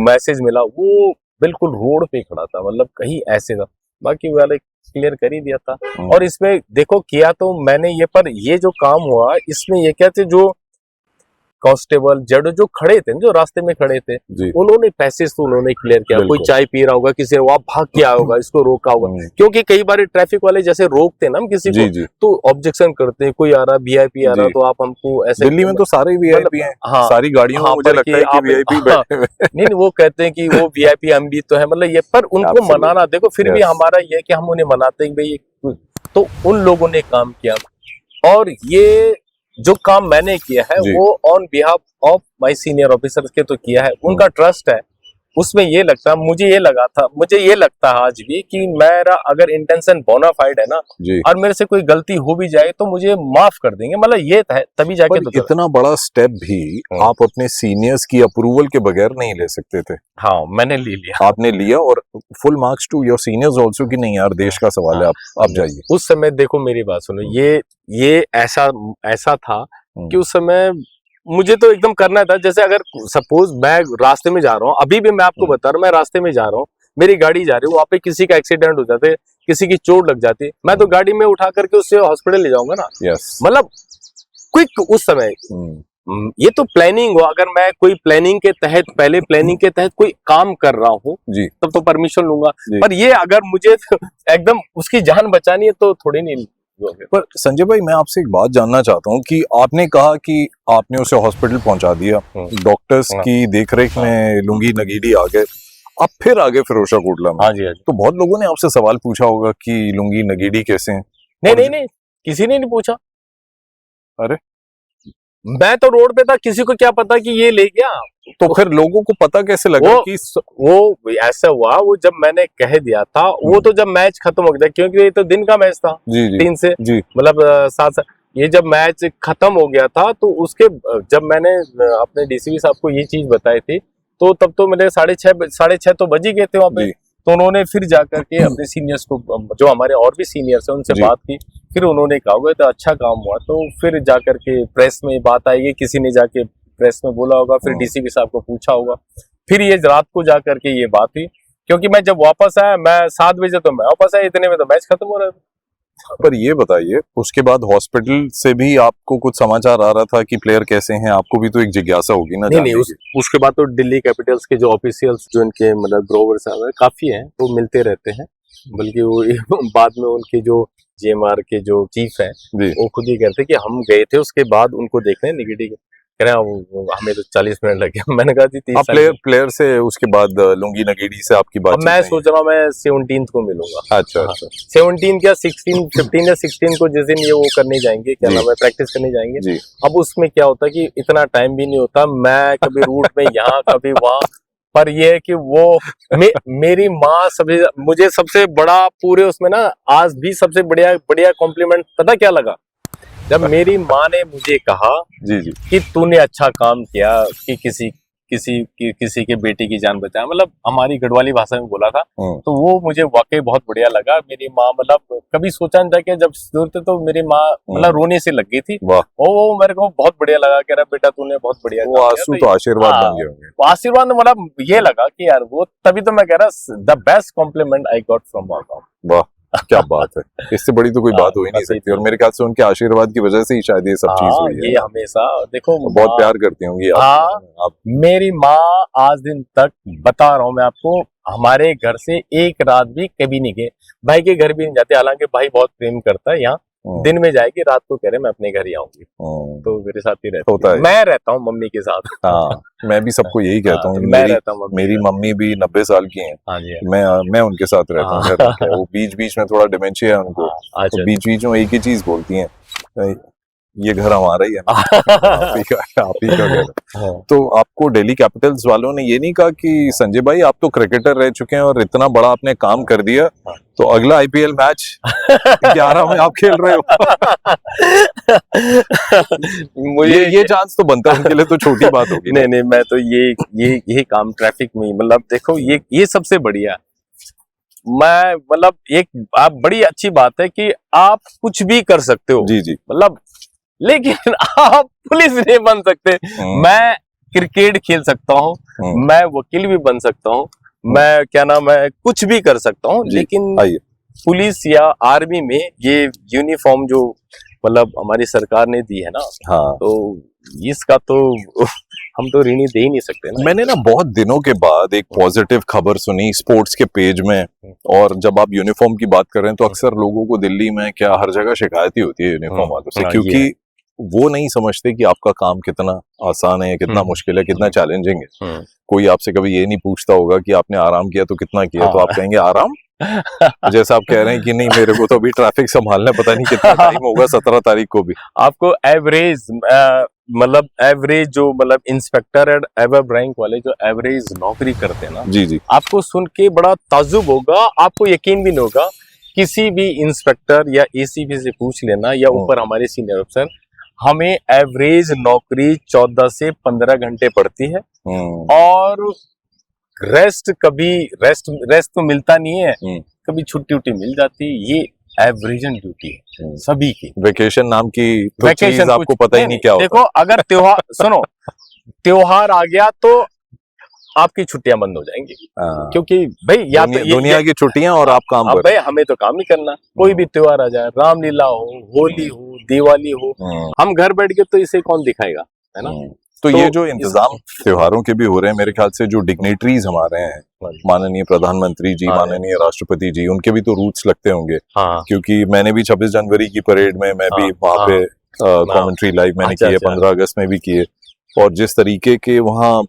मैसेज मिला, वो बिल्कुल रोड पे खड़ा था, मतलब कहीं ऐसे था, बाकी वाले क्लियर कर ही दिया था। और इसमें देखो किया तो मैंने ये, पर ये जो काम हुआ इसमें ये क्या थे, जो कांस्टेबल जो खड़े थे, जो रास्ते में खड़े थे, उन्होंने पैसेज तो उन्होंने क्लियर किया। कोई चाय पी रहा होगा, किसी ने वहां भाग के आया होगा, इसको रोका होगा, क्योंकि कई बार ट्रैफिक वाले जैसे रोकते ना हम किसी को, तो ऑब्जेक्शन करते हैं, कोई आ रहा VIP आ रहा, तो आप हमको ऐसे, दिल्ली में तो सारे VIP हैं, हाँ, सारी गाड़ियों में मुझे लगता है कि VIP बैठे हुए। नहीं, वो कहते हैं कि वो VIP हम भी तो है, मतलब ये, पर उनको मनाना, देखो फिर भी हमारा ये कि हम उन्हें मनाते हैं भाई, तो उन लोगों ने काम किया। और ये जो काम मैंने किया है वो on behalf of my senior officers के तो किया है, उनका ट्रस्ट है उसमें। मुझे ये लगता है आज भी कि मेरा अगर इंटेंशन बोनाफाइड है ना, और मेरे से कोई गलती हो भी जाए तो मुझे माफ कर देंगे, मतलब ये है, तभी जाके तो इतना बड़ा स्टेप भी आप अपने सीनियर्स की अप्रूवल के बगैर नहीं ले सकते थे। हाँ, मैंने ले लिया। आपने लिया, और full marks to your seniors also कि नहीं यार देश का सवाल है, आप जाइए। उस समय देखो मेरी बात सुनो, ये ऐसा था कि उस समय मुझे तो एकदम करना था। जैसे अगर सपोज मैं रास्ते में जा रहा हूँ, अभी भी मैं आपको बता रहा हूँ, मैं रास्ते में जा रहा हूँ, मेरी गाड़ी जा रही है, वहाँ पे किसी का एक्सीडेंट हो जाते, किसी की चोट लग जाती, मैं तो गाड़ी में उठा करके उससे हॉस्पिटल ले जाऊंगा ना। मतलब क्विक उस समय, ये तो प्लानिंग हो, अगर मैं कोई प्लानिंग के तहत कोई काम कर रहा हूँ तब तो परमिशन लूंगा, पर ये अगर मुझे एकदम उसकी जान बचानी है तो थोड़ी नहीं। पर संजय भाई, मैं आपसे एक बात जानना चाहता हूँ कि आपने कहा कि आपने उसे हॉस्पिटल पहुंचा दिया, डॉक्टर्स की देखरेख में लुंगी नगीडी आ गए, अब फिर आगे फिरोजा कोटला में। हाँ जी। तो बहुत लोगों ने आपसे सवाल पूछा होगा कि लुंगी नगीडी कैसे हैं? नहीं, किसी ने नहीं पूछा। अरे मैं तो रोड पे था, किसी को क्या पता कि ये ले गया। तो फिर लोगों को पता कैसे लगा कि वो ऐसा हुआ? वो जब मैंने कह दिया था, वो तो जब मैच खत्म हो गया, क्योंकि ये तो दिन का मैच था, 3 से मतलब 7, ये जब मैच खत्म हो गया था तो उसके जब मैंने अपने डीसीपी साहब को ये चीज बताई थी तो तब तो मेरे 6:30 तो बज ही गए थे वहाँ पे। तो उन्होंने फिर जाकर के अपने सीनियर्स को, जो हमारे और भी सीनियर्स हैं, उनसे बात की। फिर उन्होंने कहा होगा तो अच्छा काम हुआ। तो फिर जाकर के प्रेस में बात आएगी, किसी ने जाके प्रेस में बोला होगा, फिर डीसीपी साहब को पूछा होगा, फिर ये रात को जाकर के ये बात हुई। क्योंकि मैं जब वापस आया, मैं 7 बजे तो मैं वापस आया, इतने में तो मैच खत्म हो रहा था। पर ये बताइए, उसके बाद हॉस्पिटल से भी आपको कुछ समाचार आ रहा था कि प्लेयर कैसे हैं? आपको भी तो एक जिज्ञासा होगी ना। नहीं, उसके बाद तो दिल्ली कैपिटल्स के जो ऑफिशियल्स, जो इनके मतलब ग्रोवर साहब है, काफी हैं, वो मिलते रहते हैं। बल्कि वो बाद में उनके जो जीएमआर के जो चीफ है, वो खुद ही कहते कि हम गए थे उसके बाद उनको देखने निगेटिव, कह रहे हैं हमें तो 40 मिनट लगे। मैंने कहा जी 30 प्लेयर से उसके बाद लुंगी नगीडी से आपकी बात? मैं सोच रहा हूँ मैं 17 को मिलूंगा। अच्छा। 17 क्या 16, 15 या 16 को जिस दिन ये वो करने जाएंगे, क्या नाम है, प्रैक्टिस करने जाएंगे जी। अब उसमें क्या होता है कि इतना टाइम भी नहीं होता, मैं कभी रूट में यहाँ कभी वहाँ। पर ये है कि वो मेरी माँ मुझे सबसे बड़ा पूरे उसमें ना, आज भी सबसे बढ़िया कॉम्प्लीमेंट पता क्या लगा? जब मेरी माँ ने मुझे कहा जी कि तूने अच्छा काम किया कि किसी के बेटी की जान बचाया, मतलब हमारी गढ़वाली भाषा में बोला था, तो वो मुझे वाकई बहुत बढ़िया लगा। मेरी माँ, मतलब कभी सोचा नहीं था कि जब जरूरत तो मेरी माँ मतलब रोने से लग गई थी। वो मेरे को बहुत बढ़िया लगा, कह रहा बेटा तूने बहुत बढ़िया वो आंसू तो आशीर्वाद बन गए होंगे। आशीर्वाद मतलब ये लगा कि यार वो, तभी तो मैं कह रहा the best compliment I got from my. वाह, क्या बात है, इससे बड़ी तो कोई बात हो ही नहीं सकती। और मेरे ख्याल से उनके आशीर्वाद की वजह से ही शायद ये सब चीज हुई है। ये हमेशा देखो, बहुत प्यार करती होंगी आप। मेरी माँ आज दिन तक, बता रहा हूँ मैं आपको, हमारे घर से एक रात भी कभी नहीं गए, भाई के घर भी नहीं जाते। हालांकि भाई बहुत प्रेम करता है, यहाँ दिन में जाएगी, रात को कह रहे मैं अपने घर ही आऊंगी, तो मेरे साथ ही रहता है। मैं रहता हूँ मम्मी के साथ। हाँ, मैं भी सबको यही कहता हूँ। मैं रहता हूँ, मेरी मम्मी भी 90 साल की हैं। हाँ जी। मैं उनके साथ रहता हूँ। वो बीच में थोड़ा डिमेंशिया है उनको, तो बीच में एक ही चीज बोलती हैं, ये घर हमारा ही है ना। आप ही का घर। तो आपको दिल्ली कैपिटल्स वालों ने ये नहीं कहा कि संजय भाई आप तो क्रिकेटर रह चुके हैं और इतना बड़ा आपने काम कर दिया, तो अगला आईपीएल मैच 11 में आप खेल रहे हो? मुझे ये चांस तो बनता है उनके लिए, तो छोटी बात होगी। नहीं, मैं तो ये काम ट्रैफिक में, मतलब देखो ये सबसे बढ़िया, मैं मतलब एक आप बड़ी अच्छी बात है कि आप कुछ भी कर सकते हो जी, मतलब, लेकिन आप पुलिस नहीं बन सकते। मैं क्रिकेट खेल सकता हूँ, मैं वकील भी बन सकता हूँ, मैं क्या नाम है, कुछ भी कर सकता हूँ, लेकिन पुलिस या आर्मी में ये यूनिफॉर्म जो मतलब हमारी सरकार ने दी है ना, तो इसका तो हम तो ऋणी दे ही नहीं सकते ना। मैंने ना बहुत दिनों के बाद एक पॉजिटिव खबर सुनी स्पोर्ट्स के पेज में, और जब आप यूनिफॉर्म की बात कर रहे हैं तो अक्सर लोगों को दिल्ली में क्या हर जगह शिकायत ही होती है यूनिफॉर्म वालों से, क्योंकि वो नहीं समझते कि आपका काम कितना आसान है, कितना मुश्किल है, कितना चैलेंजिंग है। कोई आपसे कभी ये नहीं पूछता होगा कि आपने आराम किया तो कितना किया, तो आप कहेंगे आराम। जैसा आप कह रहे हैं कि नहीं मेरे को तो अभी ट्रैफिक संभालना पता नहीं कितना टाइम होगा, 17 तारीख को भी। आपको एवरेज मतलब एवरेज जो मतलब इंस्पेक्टर एंड एवर रैंक वाले जो एवरेज नौकरी करते हैं ना जी, आपको सुन के बड़ा ताज्जुब होगा, आपको यकीन भी नहीं होगा। किसी भी इंस्पेक्टर या एसीपी से पूछ लेना, या ऊपर हमारे सीनियर अफसर, हमें एवरेज नौकरी 14 से 15 घंटे पड़ती है, और रेस्ट तो मिलता नहीं है, कभी छुट्टी मिल जाती है। ये एवरेजन ड्यूटी है सभी की। वेकेशन नाम की वेकेशन आपको पता ही नहीं क्या होता। देखो अगर त्योहार सुनो, त्योहार आ गया तो आपकी छुट्टियां बंद हो जाएंगी, क्योंकि भाई या तो दुनिया की छुट्टियां और आप काम भाई हमें तो काम ही करना। कोई भी त्योहार आ जाए, रामलीला हो, होली हो, दिवाली हो, हम घर बैठ के तो इसे कौन दिखाएगा, है ना। तो ये जो इंतजाम त्योहारों के भी हो रहे हैं, मेरे ख्याल से जो डिग्निटरीज हमारे हैं, माननीय प्रधानमंत्री जी, माननीय राष्ट्रपति जी, उनके भी तो रूट्स लगते होंगे, क्योंकि मैंने भी 26 जनवरी की परेड में मैं भी वहाँ पे कमेंट्री लाइव मैंने की है, 15 अगस्त में भी किए, और जिस तरीके के वहाँ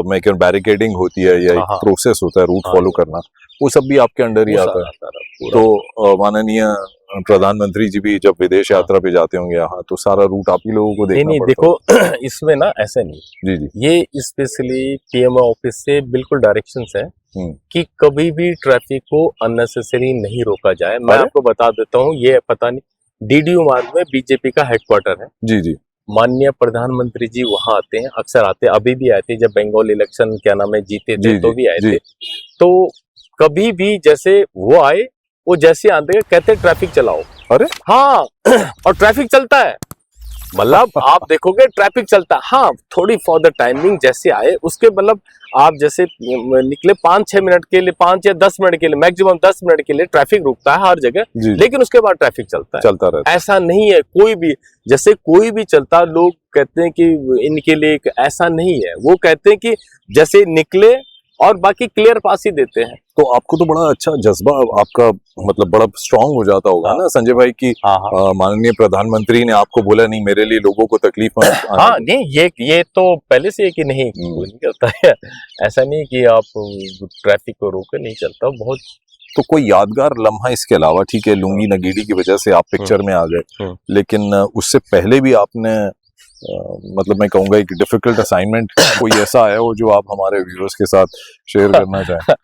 मैं क्या बैरिकेडिंग होती है या एक प्रोसेस होता है रूट फॉलो करना, वो सब भी आपके अंडर ही आता है। तो माननीय प्रधानमंत्री जी भी जब विदेश यात्रा पे जाते होंगे यहाँ, तो सारा रूट आप ही लोगों को देखना पड़ता है। देखो इसमें ना ऐसा नहीं जी, ये स्पेशली पीएमओ ऑफिस से बिल्कुल डायरेक्शंस है कि कभी भी ट्रैफिक को अननेसेसरी नहीं रोका जाए। मैं आपको बता देता हूँ, ये पता नहीं डीडीयू मार्ग में बीजेपी का हेडक्वार्टर है। जी जी माननीय प्रधानमंत्री जी वहां आते हैं, अक्सर आते हैं, अभी भी आए थे जब बंगाल इलेक्शन क्या नाम है जीते थे तो भी आए थे। तो कभी भी जैसे वो आए, वो जैसे आते हैं कहते ट्रैफिक चलाओ। अरे हाँ और ट्रैफिक चलता है, मतलब आप देखोगे ट्रैफिक चलता है। हाँ थोड़ी फॉर द टाइमिंग जैसे आए उसके मतलब आप जैसे निकले 5-6 मिनट के लिए, 5 या 10 मिनट के लिए, मैक्सिमम 10 मिनट के लिए ट्रैफिक रुकता है हर जगह, लेकिन उसके बाद ट्रैफिक चलता रहता है। ऐसा नहीं है कोई भी, जैसे कोई भी चलता, लोग कहते हैं कि इनके लिए ऐसा नहीं है। वो कहते हैं कि जैसे निकले और बाकी क्लियर पास ही देते हैं। तो आपको तो बड़ा अच्छा जज्बा आपका मतलब बड़ा स्ट्रांग हो जाता होगा ना संजय भाई की माननीय प्रधानमंत्री ने आपको बोला नहीं मेरे लिए लोगों को तकलीफ मत हाँ नहीं ये तो पहले से है कि नहीं नहीं करता है। ऐसा नहीं कि आप ट्रैफिक को रोके, नहीं चलता बहुत। तो कोई यादगार लम्हा इसके अलावा, ठीक है लुंगी नगीडी की वजह से आप पिक्चर में आ गए, लेकिन उससे पहले भी आपने मतलब मैं कहूंगा एक डिफिकल्ट असाइनमेंट कोई ऐसा है वो जो आप हमारे व्यूअर्स के साथ शेयर करना चाहें?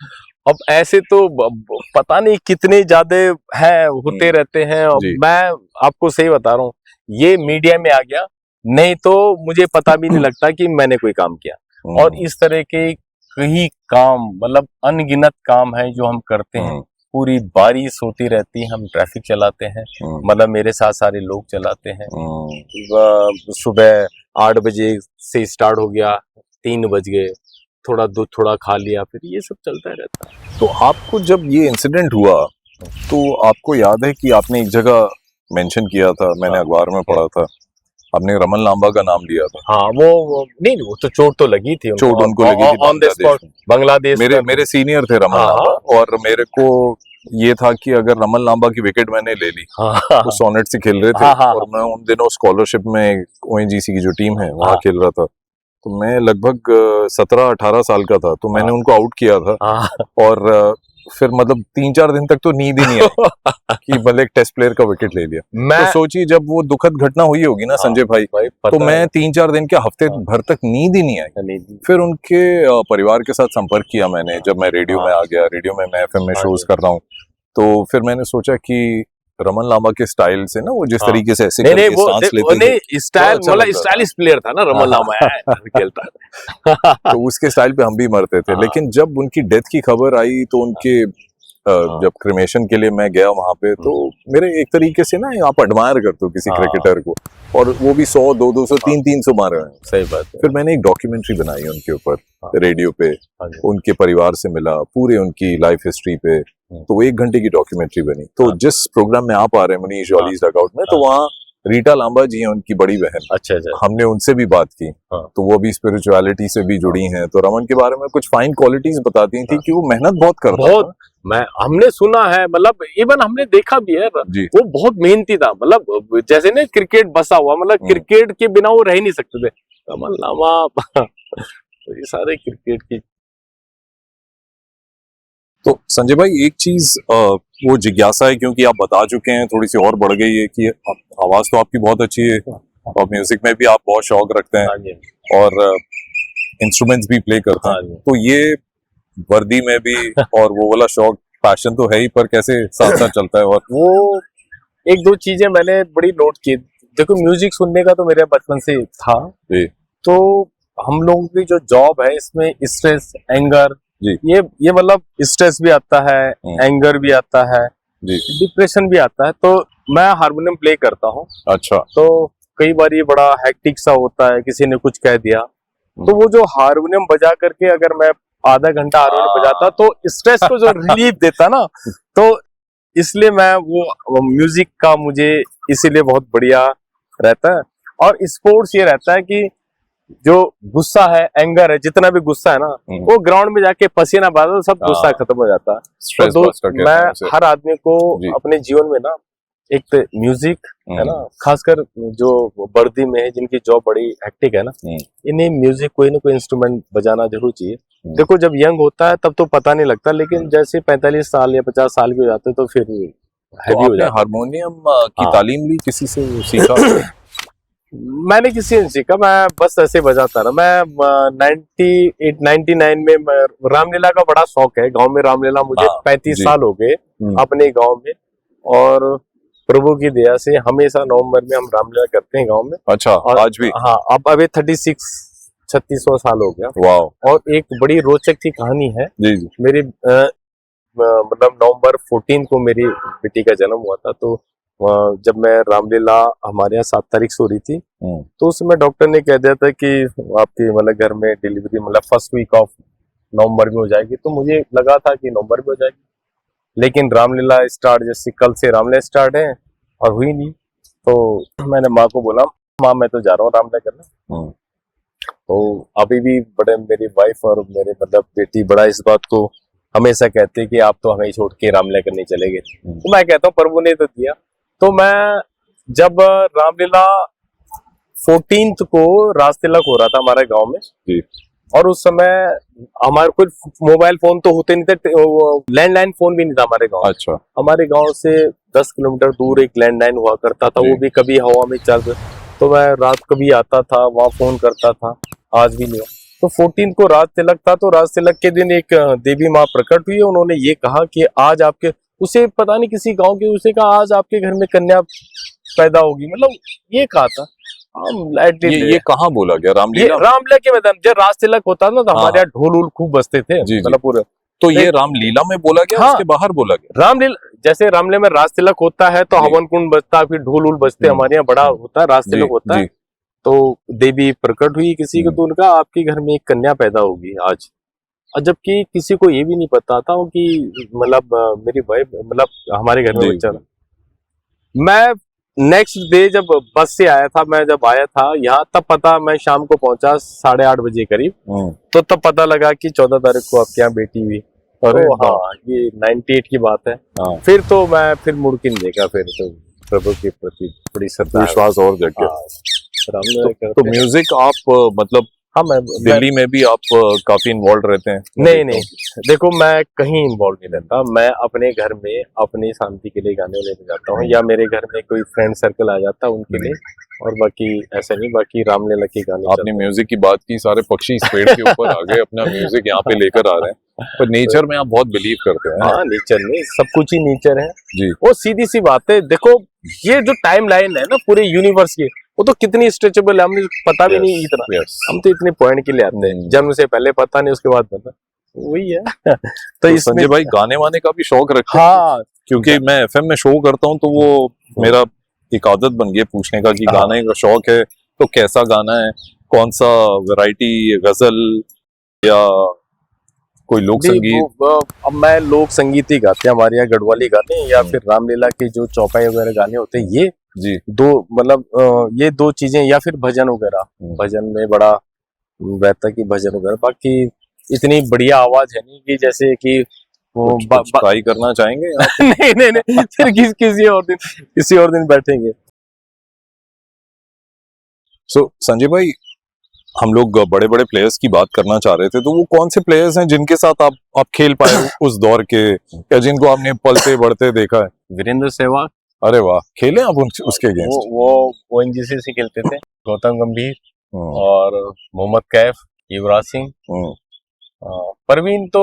अब ऐसे तो पता नहीं कितने ज्यादा हैं, होते रहते हैं। और मैं आपको सही बता रहा हूँ, ये मीडिया में आ गया, नहीं तो मुझे पता भी नहीं लगता कि मैंने कोई काम किया। और इस तरह के कई काम, मतलब अनगिनत काम है जो हम करते हैं। पूरी बारिश होती रहती है, हम ट्रैफिक चलाते हैं, मतलब मेरे साथ सारे लोग चलाते हैं। सुबह 8 बजे से स्टार्ट हो गया, 3 बज गए, थोड़ा दूध थोड़ा खा लिया, फिर ये सब चलता रहता है। तो आपको जब ये इंसिडेंट हुआ तो आपको याद है कि आपने एक जगह मेंशन किया था, मैंने अखबार में पढ़ा था, आपने रमन लांबा का नाम लिया था। हाँ वो नहीं, वो तो चोट तो लगी थी, चोट उनको लगी थी ऑन द स्पॉट बांग्लादेश। मेरे सीनियर थे रमन लांबा, और मेरे को ये था कि अगर रमन लांबा की विकेट मैंने ले ली, वो सोनेट से खेल रहे थे, और मैं उन दिनों स्कॉलरशिप में ओएनजीसी की जो टीम है वहां खेल रहा था, तो मैं लगभग 17-18 साल का था, तो मैंने उनको आउट किया था। और फिर मतलब 3-4 दिन तक तो नींद ही नहीं आई कि मतलब एक टेस्ट प्लेयर का विकेट ले लिया। तो सोचिए जब वो दुखद घटना हुई होगी ना संजय भाई, तो मैं 3-4 दिन के हफ्ते भर तक नींद ही नहीं आई। फिर उनके परिवार के साथ संपर्क किया मैंने, जब मैं रेडियो में आ गया, रेडियो में मैं एफएम में शोज कर रहा हूँ, तो फिर मैंने सोचा कि रमन लांबा के स्टाइल से ना, वो जिस तरीके से ऐसे नहीं वो स्टाइल मतलब स्टाइलिश प्लेयर था ना रमन लांबा खेलता था। तो उसके स्टाइल पे हम भी मरते थे। लेकिन जब उनकी डेथ की खबर आई तो उनके जब क्रिमेशन के लिए मैं गया वहां पे, तो मेरे एक तरीके से ना आप एडमायर करते हो किसी क्रिकेटर को, और वो भी 100, 200, 300 मारे हैं। सही बात है। फिर मैंने एक डॉक्यूमेंट्री बनाई उनके ऊपर, रेडियो पे उनके परिवार से मिला, पूरे उनकी लाइफ हिस्ट्री पे, तो 1 घंटे की डॉक्यूमेंट्री बनी। तो जिस प्रोग्राम में आप आ रहे हैं मनीष जॉलीज डगआउट में, तो वहाँ रीटा लांबा जी हैं, उनकी बड़ी बहन। अच्छा। हमने उनसे भी बात की, तो वो भी स्पिरिचुअलिटी से भी जुड़ी हैं। तो रमन के बारे में कुछ फाइन क्वालिटीज बताती थी कि वो मेहनत बहुत करता था। हमने सुना है, मतलब इवन हमने देखा भी है, वो बहुत मेहनती था। मतलब जैसे ना क्रिकेट बसा हुआ, मतलब क्रिकेट के बिना वो रह ही नहीं सकते थे रमन लांबा। तो ये सारे क्रिकेट की। तो संजय भाई एक चीज वो जिज्ञासा है, क्योंकि आप बता चुके हैं, थोड़ी सी और बढ़ गई है कि आवाज तो आपकी बहुत अच्छी है और म्यूजिक में भी आप बहुत शौक रखते हैं और इंस्ट्रूमेंट्स भी प्ले करते हैं। तो ये वर्दी में भी और वो वाला शौक, पैशन तो है ही, पर कैसे साथ साथ चलता है? और वो 1-2 चीजें मैंने बड़ी नोट की। देखो म्यूजिक सुनने का तो मेरे बचपन से था, तो हम लोगों की जो जॉब है इसमें स्ट्रेस, एंगर, ये मतलब स्ट्रेस भी आता है, एंगर भी आता है, डिप्रेशन भी आता है। तो मैं हारमोनियम प्ले करता हूँ। अच्छा। तो कई बार ये बड़ा हेक्टिक सा होता है, किसी ने कुछ कह दिया, तो वो जो हारमोनियम बजा करके अगर मैं आधा घंटा हारमोनियम बजाता, तो स्ट्रेस को जो रिलीफ देता ना, तो इसलिए मैं वो म्यूजिक का मुझे इसीलिए बहुत बढ़िया रहता है। और स्पोर्ट्स ये रहता है कि जो गुस्सा है, एंगर है, जितना भी गुस्सा है ना, वो ग्राउंड में जाके पसीना बहा दो, सब गुस्सा खत्म हो जाता है। तो मैं हर आदमी को अपने जीवन में ना एक तो म्यूजिक है ना, खासकर जो वर्दी में है, जिनकी जॉब बड़ी हेक्टिक है ना, इन्हें म्यूजिक कोई ना कोई इंस्ट्रूमेंट बजाना जरूर चाहिए। देखो जब यंग होता है तब तो पता नहीं लगता, लेकिन जैसे 45 साल या 50 साल के हो जाते तो फिर हैवी हो जाता। हारमोनियम की तालीम ली, किसी से सीखा? मैंने किसी ने सीखा, मैं बस ऐसे बजाता रहा। मैं 98-99 में रामलीला का बड़ा शौक है, गांव में रामलीला मुझे 35 साल हो गए अपने गांव में। और प्रभु की दया से हमेशा नवंबर में हम रामलीला करते हैं गांव में। अच्छा, और आज भी? हाँ, अब अभी 36वां साल हो गया। वाह। और एक बड़ी रोचक सी कहानी है। जी जी। मेरी मतलब नवंबर 14 को मेरी बेटी का जन्म हुआ था। तो जब मैं रामलीला हमारे यहाँ 7 तारीख से हो रही थी, तो उस समय डॉक्टर ने कह दिया था कि आपके मतलब घर में डिलीवरी मतलब फर्स्ट वीक ऑफ नवंबर में हो जाएगी। तो मुझे लगा था कि नवंबर में हो जाएगी, लेकिन रामलीला स्टार्ट जैसे कल से रामलीला स्टार्ट है और हुई नहीं। तो मैंने माँ को बोला, माँ मैं तो जा रहा हूँ रामलीला करने। तो अभी भी बड़े मेरी वाइफ और मेरे मतलब बेटी बड़ा इस बात को हमेशा कहते हैं कि आप तो हमें छोड़ के रामलीला करने चले गए। तो मैं कहता हूँ प्रभु ने तो दिया। तो मैं जब रामलीला 14 को रास तिलक हो रहा था हमारे गांव में जी, और उस समय हमारे कोई मोबाइल फोन तो होते नहीं थे, लैंडलाइन फोन भी नहीं था हमारे गांव। अच्छा। हमारे गांव से 10 किलोमीटर दूर एक लैंडलाइन हुआ करता था, वो भी कभी हवा में चल, तो मैं रात कभी आता था वहाँ फोन करता था, आज भी नहीं। तो 14 को राज तिलक था। तो राज तिलक के दिन एक देवी माँ प्रकट हुई। उन्होंने ये कहा कि आज आपके, उसे पता नहीं किसी गांव के, उसे कहा आज आपके घर में कन्या पैदा होगी, मतलब ये कहा था। ये कहाँ बोला गया? रामलीला के मैदान जब राज तिलक होता ना, तो हमारे यहाँ ढोल उल खूब बजते थे मतलब पूरे। तो ये रामलीला में बोला गया? हाँ, उसके बाहर बोला गया? रामलीला, जैसे रामलीला में राज तिलक होता है तो हवन कुंड बजता, फिर ढोल उल बजते, हमारे यहाँ बड़ा होता है, राज तिलक होता है। तो देवी प्रकट हुई किसी को, तो उनका आपके घर में एक कन्या पैदा होगी आज। और जबकि किसी को ये भी नहीं पता था कि मतलब मेरी वाइफ मतलब हमारे घर में बच्चा। मैं नेक्स्ट डे जब बस से आया था, मैं जब आया था यहाँ, तब पता, मैं शाम को पहुंचा 8:30 बजे करीब, तो तब पता लगा कि 14 तारीख को आपके यहाँ बेटी हुई। तो हाँ, ये 98 की बात है। फिर तो मैं फिर मुड़ के नहीं देखा, फिर तो प्रभु के प्रति बड़ी श्रद्धा, विश्वास और जग गया। तो म्यूजिक आप मतलब, हाँ, मैं दिल्ली में भी आप काफी इन्वॉल्व रहते हैं? नहीं, देखो मैं कहीं इन्वॉल्व नहीं रहता। मैं अपने घर में अपनी शांति के लिए गाने वाने बजाता हूँ, या मेरे घर में कोई फ्रेंड सर्कल आ जाता है उनके लिए, और बाकी ऐसा नहीं। बाकी रामलीला के गाने। आपने म्यूजिक की बात की, सारे पक्षी इस पेड़ के ऊपर आ गए, अपना म्यूजिक यहाँ पे लेकर आ रहे हैं। पर नेचर में आप बहुत बिलीव करते हैं? हाँ, नेचर में सब कुछ ही नेचर है जी। वो सीधी सी बात है। देखो ये जो टाइम लाइन है ना पूरे यूनिवर्स की, वो तो कितनी स्ट्रेचेबल है, हमें पता भी नहीं इतना। हम तो इतने पॉइंट के लिए आते हैं, जन्म से पहले पता नहीं, उसके बाद पता, वही है। तो संजय भाई गाने वाने का भी शौक रखते हैं? हाँ, क्योंकि मैं एफएम में शो करता हूँ, तो वो मेरा एक आदत बन गई पूछने का कि गाने का शौक है तो कैसा गाना है, कौन सा वैरायटी, गजल या कोई लोक संगीत? अब मैं लोक संगीत ही गाते हैं हमारे यहाँ, गढ़वाली गाने, या फिर रामलीला के जो चौपाई वगैरह गाने होते हैं, ये जी दो मतलब ये दो चीजें, या फिर भजन वगैरह। भजन में बड़ा रहता कि भजन वगैरह, बाकी इतनी बढ़िया आवाज है नहीं कि जैसे कि वो ट्राई करना चाहेंगे? नहीं, फिर किसी और दिन बैठेंगे। संजय भाई, हम लोग बड़े बड़े प्लेयर्स की बात करना चाह रहे थे, तो वो कौन से प्लेयर्स हैं जिनके साथ आप खेल पाए उस दौर के, या जिनको आपने पलते बढ़ते देखा है? वीरेंद्र सहवाग। अरे वाह, खेले आप उसके अगेंस्ट? वो ओएनजीसी से खेलते थे। गौतम गंभीर और मोहम्मद कैफ, युवराज सिंह। परवीन तो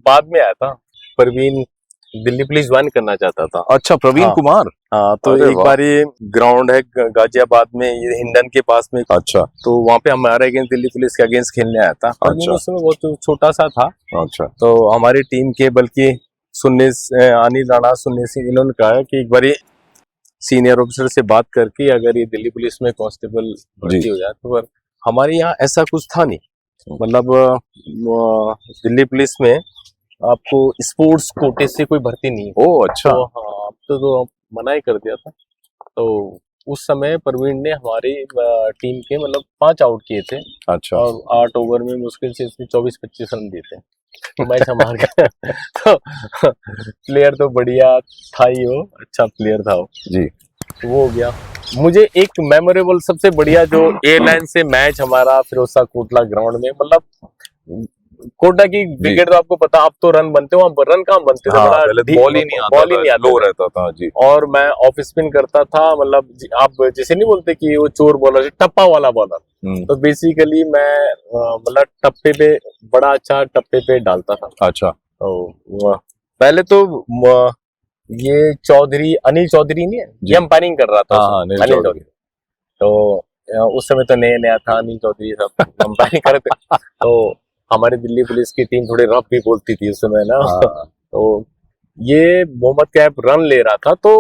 बाद में आया था। परवीन दिल्ली पुलिस ज्वाइन करना चाहता था। अच्छा, प्रवीण कुमार। हाँ, तो एक बार ये ग्राउंड है गाजियाबाद में, ये हिंडन के पास में। अच्छा। तो वहाँ पे हमारे अगेंस्ट दिल्ली पुलिस के अगेंस्ट खेलने आया था। अच्छा। उस समय बहुत छोटा सा था। अच्छा। तो हमारी टीम के बल्कि अनिल राणा सुनने से इन्होंने कहा कि एक बार सीनियर ऑफिसर से बात करके अगर ये दिल्ली पुलिस में कांस्टेबल भर्ती हो जाए, तो पर हमारे यहाँ ऐसा कुछ था नहीं। मतलब दिल्ली पुलिस में आपको स्पोर्ट्स कोटे से कोई भर्ती नहीं। ओह अच्छा। तो हाँ, तो मना ही कर दिया था। तो उस समय परवीन ने हमारी टीम के मतलब 5 आउट किए थे। अच्छा। और 8 ओवर में मुश्किल से इसने 24-25 रन दिए थे, तो मैच हमार गया। तो प्लेयर तो बढ़िया था ही, वो अच्छा प्लेयर था वो जी। वो हो गया। मुझे एक मेमोरेबल सबसे बढ़िया जो एयरलाइन से मैच हमारा फिरोजशाह कोटला ग्राउंड में, मतलब कोटा की विकेट तो आपको पता, आप तो रन बनते हो, वहाँ रन कहाँ बनते थे, बॉल ही नहीं आता, लो रहता था जी। और मैं ऑफ स्पिन करता था, मतलब आप जैसे नहीं बोलते कि वो चोर बॉलर, टप्पा वाला बॉलर। तो बेसिकली मैं मतलब टप्पे पे बड़ा अच्छा टप्पे पे डालता था। अच्छा। तो पहले तो ये चौधरी, अनिल चौधरी नहीं है, ये अंपायरिंग कर रहा था हाँ, उसमें, अनिल अनिल चौधरी। तो उस समय तो नया नया था अनिल चौधरी सब अंपायरिंग करते। तो हमारी दिल्ली पुलिस की टीम थोड़ी रफ भी बोलती थी उस समय ना। तो ये मोहम्मद कैफ रन ले रहा था, तो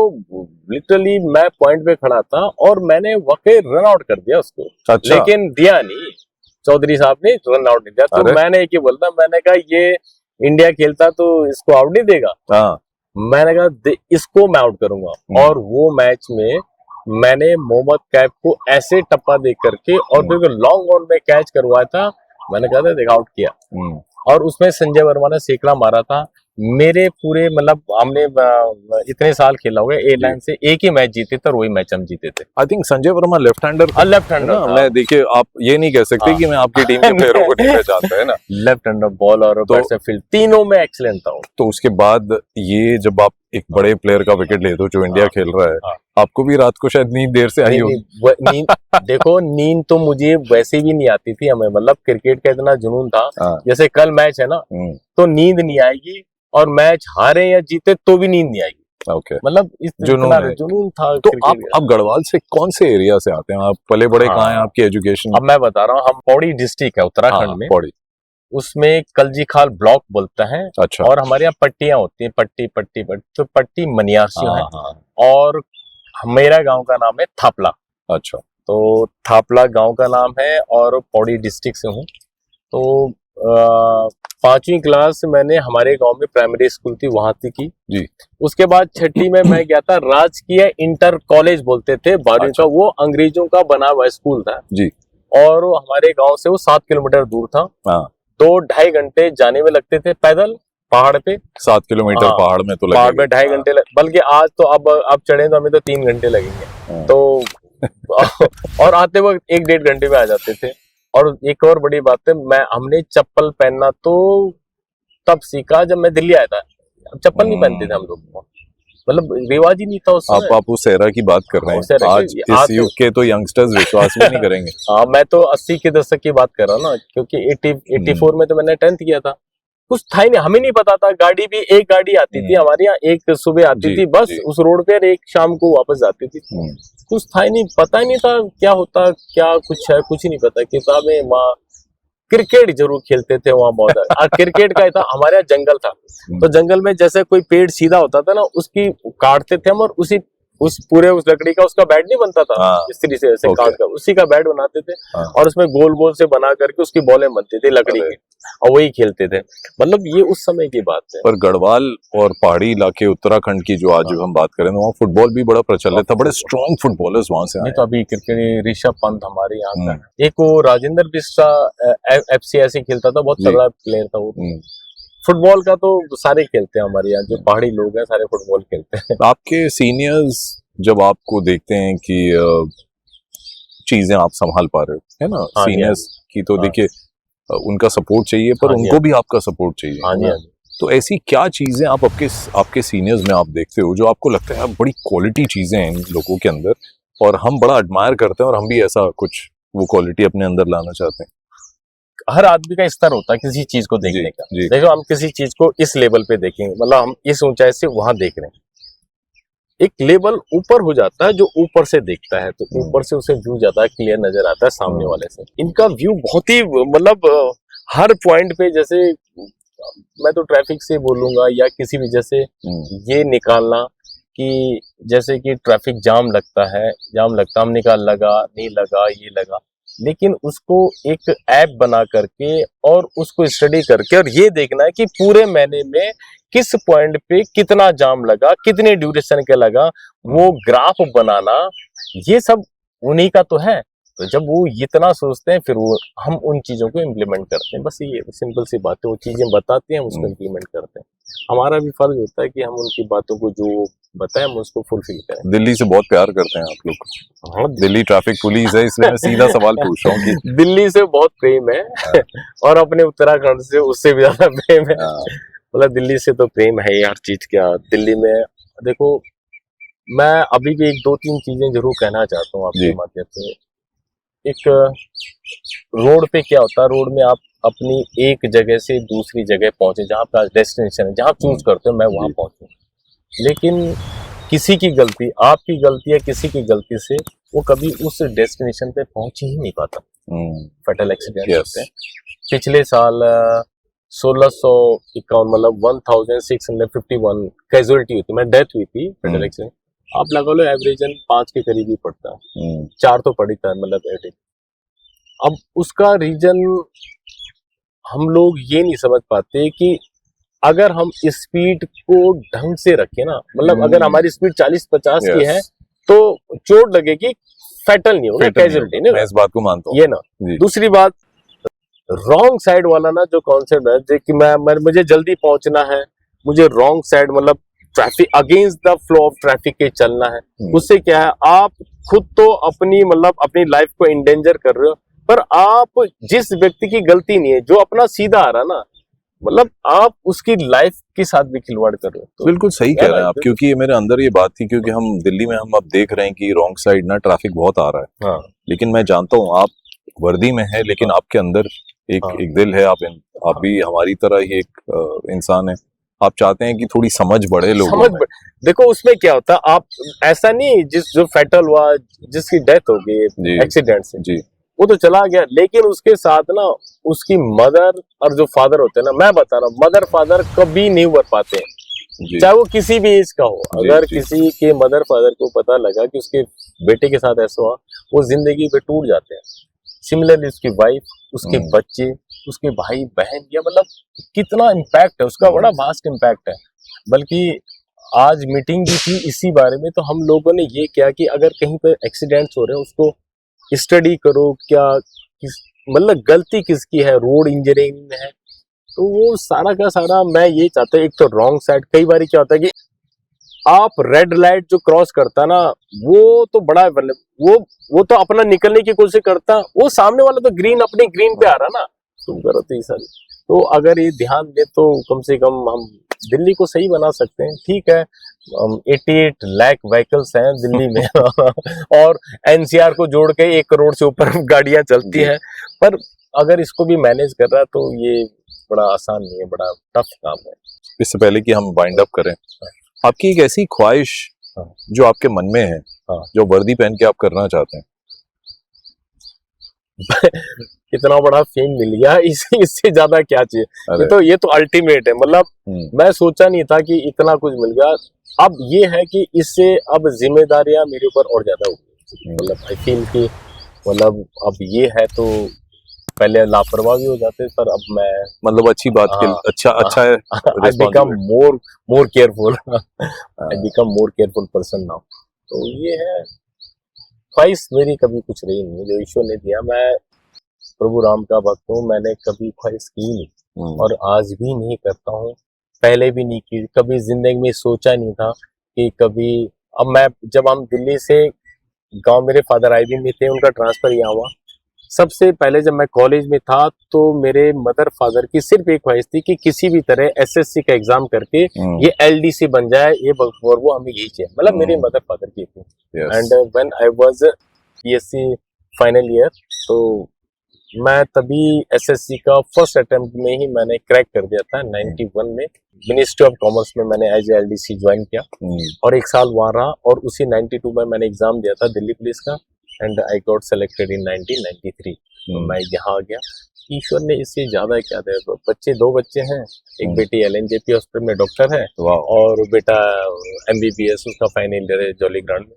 लिटरली मैं पॉइंट पे खड़ा था और मैंने वाकई रन आउट कर दिया उसको। अच्छा। लेकिन दिया नहीं, चौधरी साहब ने रन आउट नहीं दिया। तो मैंने एक ही बोलता, मैंने कहा ये इंडिया खेलता तो इसको आउट नहीं देगा। मैंने कहा इसको मैं आउट करूंगा। और वो मैच में मैंने मोहम्मद कैफ को ऐसे टप्पा दे करके और फिर लॉन्ग ऑन में कैच करवाया था। मैंने कहा था देख आउट किया। और उसमें संजय वर्मा ने सैकड़ा मारा था। मेरे पूरे मतलब हमने इतने साल खेला हुआ ए लाइन से एक ही मैच जीते थे और वही मैच हम जीते थे। I think Sanjay Verma left hander left hander मैं देखिए, आप ये नहीं कह सकते कि मैं आपकी टीम के प्लेयरों को नहीं पहचानता, है ना। लेफ्ट हैंडर बॉल और बैट्स फील्ड तीनों में एक्सीलेंट था। तो उसके बाद ये जब आप एक बड़े प्लेयर का विकेट लेते हो जो इंडिया खेल रहा है, आपको भी रात को शायद नींद देर से आई होगी। नींद देखो, नींद तो मुझे वैसे भी नहीं आती थी हमें, मतलब क्रिकेट का इतना जुनून था। जैसे कल मैच है ना, तो नींद नहीं आएगी, और मैच हारे या जीते तो भी नींद नहीं आएगी। ओके। मतलब इस जुनून था। तो आप गढ़वाल से कौन से एरिया से आते हैं? आप पले बड़े कहाँ हैं? आपकी एजुकेशन? अब मैं बता रहा हूँ, हम पौड़ी डिस्ट्रिक्ट है उत्तराखंड में, पौड़ी, उसमें कलजी खाल ब्लॉक बोलता है। अच्छा। और हमारे यहाँ पट्टियां होती हैं, पट्टी पट्टी पट्टी, तो पट्टी मनियारसियों है। और मेरा गांव का नाम है थापला। अच्छा। तो थापला गांव का नाम है और पौड़ी डिस्ट्रिक्ट से हूँ। तो 5वीं क्लास मैंने हमारे गांव में प्राइमरी स्कूल थी, वहां से की जी। उसके बाद 6ठी में मैं गया था राजकीय इंटर कॉलेज बोलते थे 12वीं का, वो अंग्रेजों का बना हुआ स्कूल था जी। और हमारे गांव से वो 7 किलोमीटर दूर था। 2-2.5 घंटे जाने में लगते थे पैदल पहाड़ पे। 7 किलोमीटर पहाड़ में तो लगेगा। पहाड़ में 2.5 घंटे बल्कि आज तो अब चढ़े तो हमें तो 3 घंटे लगेंगे। तो और आते वक्त 1-1.5 घंटे में आ जाते थे। और एक और बड़ी बात है, हमने चप्पल पहनना तो तब सीखा जब मैं दिल्ली आया था। चप्पल नहीं पहनते थे हम लोग, मतलब रिवाज ही नहीं था उस समय। आप उस एरा की बात कर रहे हैं, आज इस युग के तो यंगस्टर्स विश्वास भी नहीं करेंगे। हाँ, मैं तो 80 के दशक की बात कर रहा हूँ ना, क्योंकि 84 में तो मैंने 10th किया था। कुछ था ही नहीं, हमें नहीं पता था। गाड़ी भी एक गाड़ी आती थी हमारे यहाँ, एक सुबह आती थी बस उस रोड पे, एक शाम को वापस जाती थी। कुछ था ही नहीं, पता ही नहीं था क्या होता, क्या कुछ है, कुछ ही नहीं पता। किताबें, वहाँ क्रिकेट जरूर खेलते थे वहाँ बहुत। क्रिकेट का ही था, हमारे यहाँ जंगल था, तो जंगल में जैसे कोई पेड़ सीधा होता था ना, उसकी काटते थे हम, और उस लकड़ी का उसका बैट नहीं बनता था इस तरीके से, ऐसे काट कर उसी का बैट बनाते थे। और उसमें गोल गोल से बना करके उसकी बॉलें बनती थी लकड़ी की, और वही खेलते थे। मतलब ये उस समय की बात है। पर गढ़वाल और पहाड़ी इलाके उत्तराखंड की जो आज हम बात करें, वहाँ फुटबॉल भी बड़ा प्रचलित था, बड़े स्ट्रॉन्ग फुटबॉलर्स वहाँ से आए। तो अभी क्रिकेट ऋषभ पंत हमारे यहाँ का, एक वो राजेंद्र बिस्ट्रा FC ऐसे खेलता था, बहुत तगड़ा प्लेयर था वो। फुटबॉल का तो सारे खेलते हैं हमारे यहाँ, जो पहाड़ी लोग हैं सारे फुटबॉल खेलते हैं। आपके सीनियर्स जब आपको देखते हैं कि चीजें आप संभाल पा रहे हो, है ना, सीनियर्स की तो देखिए उनका सपोर्ट चाहिए, पर उनको भी आपका सपोर्ट चाहिए। तो ऐसी क्या चीजें आप आपके सीनियर्स में आप देखते हो जो आपको लगता है बड़ी क्वालिटी चीजें हैं इन लोगों के अंदर, और हम बड़ा एडमायर करते हैं और हम भी ऐसा कुछ वो क्वालिटी अपने अंदर लाना चाहते हैं? हर आदमी का स्तर होता है किसी चीज को देखने का। देखो, हम किसी चीज को इस लेवल पे देखेंगे, मतलब हम इस ऊंचाई से वहां देख रहे हैं, एक लेवल ऊपर हो जाता है जो ऊपर से देखता है, तो ऊपर से उसे व्यू ज्यादा क्लियर नजर आता है सामने वाले से। इनका व्यू बहुत ही, मतलब हर पॉइंट पे, जैसे मैं तो ट्रैफिक से बोलूंगा या किसी भी, जैसे ये निकालना कि जैसे कि ट्रैफिक जाम लगता है, हम निकाल लगा नहीं लगा, ये लगा, लेकिन उसको एक ऐप बना करके और उसको स्टडी करके और ये देखना है कि पूरे महीने में किस पॉइंट पे कितना जाम लगा, कितने ड्यूरेशन के लगा, वो ग्राफ बनाना, ये सब उन्हीं का तो है। तो जब वो इतना सोचते हैं, फिर वो हम उन चीजों को इम्प्लीमेंट करते हैं। बस ये सिंपल सी बात है, वो चीजें बताते हैं, उसको इम्प्लीमेंट करते हैं। हमारा भी फर्ज होता है कि हम उनकी बातों को जो बताएं हम उसको फुलफिल करें। दिल्ली से बहुत प्यार करते हैं आप लोग। हाँ, दिल्ली ट्रैफिक पुलिस है, इसलिए मैं सीधा सवाल पूछ रहा हूँ कि दिल्ली से बहुत प्रेम है और अपने उत्तराखंड से उससे भी ज्यादा प्रेम है। मतलब दिल्ली से तो प्रेम है हर चीज का। दिल्ली में देखो, मैं अभी भी 1-2-3 चीजें जरूर कहना चाहता हूँ आपके माध्यम से। एक रोड पे क्या होता है, रोड में आप अपनी एक जगह से दूसरी जगह पहुंचे, जहाँ आपका डेस्टिनेशन है, जहाँ आप चूज करते हो मैं वहां पहुंचूं, लेकिन किसी की गलती, आपकी गलती या किसी की गलती से वो कभी उस डेस्टिनेशन पे पहुंच ही नहीं पाता। फैटल एक्सीडेंट होते हैं। पिछले साल 1651 मतलब 1651 कैजुअलिटी हुई थी, मैं डेथ हुई थी फैटल एक्सीडेंट। आप लगा लो एवरेजन 5 के करीब ही पड़ता है, 4 तो पड़ी था मतलब एवरेज। अब उसका रीजन हम लोग ये नहीं समझ पाते कि अगर हम स्पीड को ढंग से रखें ना, मतलब अगर हमारी स्पीड 40-50 की है तो चोट लगेगी, फैटल नहीं होगा, कैजुअलिटी नहीं। मैं इस बात को मानता हूँ। ये ना दूसरी बात, रॉन्ग साइड वाला ना जो कॉन्सेप्ट है, जो कि मुझे जल्दी पहुंचना है, मुझे रॉन्ग साइड मतलब traffic against the flow of traffic के चलना है, उससे क्या है आप खुद तो अपनी मतलब अपनी लाइफ को इंडेंजर कर रहे हो, पर आप जिस व्यक्ति की गलती नहीं है, जो अपना सीधा आ रहा ना, मतलब आप उसकी लाइफ के साथ भी खिलवाड़ कर रहे हो। तो बिल्कुल सही कह रहे हैं आप, क्योंकि ये मेरे अंदर ये बात थी, क्योंकि हम दिल्ली में हम अब देख रहे हैं कि रॉन्ग साइड ना ट्रैफिक बहुत आ रहा है। हाँ। लेकिन मैं जानता हूँ आप वर्दी में है, लेकिन आपके अंदर एक दिल है, आप भी हमारी तरह ही एक इंसान है। आप चाहते हैं कि थोड़ी समझ बढ़े लोगों में। देखो उसमें क्या होता है, आप ऐसा नहीं जो फैटल हुआ, जिसकी डेथ हो गई एक्सीडेंट से जी, वो तो चला गया, लेकिन उसके साथ ना उसकी मदर और जो फादर होते हैं ना, मैं बता रहा हूँ मदर फादर कभी नहीं उभर पाते हैं, चाहे वो किसी भी एज का हो। अगर किसी के मदर फादर को पता लगा कि उसके बेटे के साथ ऐसा हुआ, वो जिंदगी पे टूट जाते हैं। सिमिलरली उसकी वाइफ, उसके बच्चे, उसके भाई बहन, या मतलब कितना इम्पैक्ट है उसका, बड़ा वास्ट इम्पैक्ट है। बल्कि आज मीटिंग भी थी इसी बारे में, तो हम लोगों ने ये किया कि अगर कहीं पे एक्सीडेंट्स हो रहे हैं उसको स्टडी करो, क्या मतलब गलती किसकी है, रोड इंजीनियरिंग में है, तो वो सारा का सारा मैं ये चाहता हूँ। एक तो रॉन्ग साइड, कई बार क्या होता है कि आप रेड लाइट जो क्रॉस करता ना, वो तो बड़ा वो तो अपना निकलने की कोशिश करता, वो सामने वाला तो ग्रीन अपने ग्रीन पे आ रहा ना, तुम करो तो सर। तो अगर ये ध्यान दे तो कम से कम हम दिल्ली को सही बना सकते हैं। ठीक है, 88 लाख व्हीकल्स हैं दिल्ली में और एनसीआर को जोड़ के 1 करोड़ से ऊपर गाड़ियां चलती हैं, पर अगर इसको भी मैनेज कर रहा है तो ये बड़ा आसान नहीं है, बड़ा टफ काम है। इससे पहले कि हम वाइंड अप करें, आपकी एक ऐसी ख्वाहिश जो आपके मन में है, जो वर्दी पहन के आप करना चाहते हैं? इतना बड़ा फेम मिल गया, इससे ज्यादा क्या चाहिए? ये तो अल्टीमेट है। मतलब मैं सोचा नहीं था कि इतना कुछ मिल गया। अब ये है कि इससे अब जिम्मेदारियां मेरे ऊपर और ज्यादा हो गई। मतलब आई फील कि मतलब अब ये है, तो पहले लापरवाही हो जाते, पर अब मैं मतलब अच्छी बात के अच्छा है। I become more careful, I become more careful person now. तो ये है ख्वाहिश मेरी, कभी कुछ रही नहीं जो ईश्वर ने दिया। मैं प्रभु राम का भक्त हूँ, मैंने कभी ख्वाहिश की नहीं और आज भी नहीं करता हूँ, पहले भी नहीं की, कभी जिंदगी में सोचा नहीं था कि कभी। अब मैं जब हम दिल्ली से गांव, मेरे फादर आईबी में थे, उनका ट्रांसफर यहाँ हुआ। सबसे पहले जब मैं कॉलेज में था तो मेरे मदर फादर की सिर्फ एक ख्वाहिश थी कि किसी भी तरह एसएससी का एग्जाम करके ये एलडीसी बन जाए, ये और वो हमें यही चाहिए। मतलब मेरे मदर फादर की थी। And when I was BSc final year, तो मैं तभी एसएससी का फर्स्ट अटेम्प्ट में ही मैंने क्रैक कर दिया था। 91 में मिनिस्ट्री ऑफ कॉमर्स में मैंने एज एलडीसी ज्वाइन किया और 1 साल वहाँ रहा, और उसी 92 में मैंने एग्जाम दिया था दिल्ली पुलिस का, and I got selected in 1993। तो मैं यहाँ आ गया। ईश्वर ने इससे ज्यादा क्या दिया। बच्चे 2 बच्चे हैं, एक बेटी एलएनजेपी हॉस्पिटल में डॉक्टर है और बेटा एमबीबीएस उसका फाइनल ईयर है जॉली ग्रांड में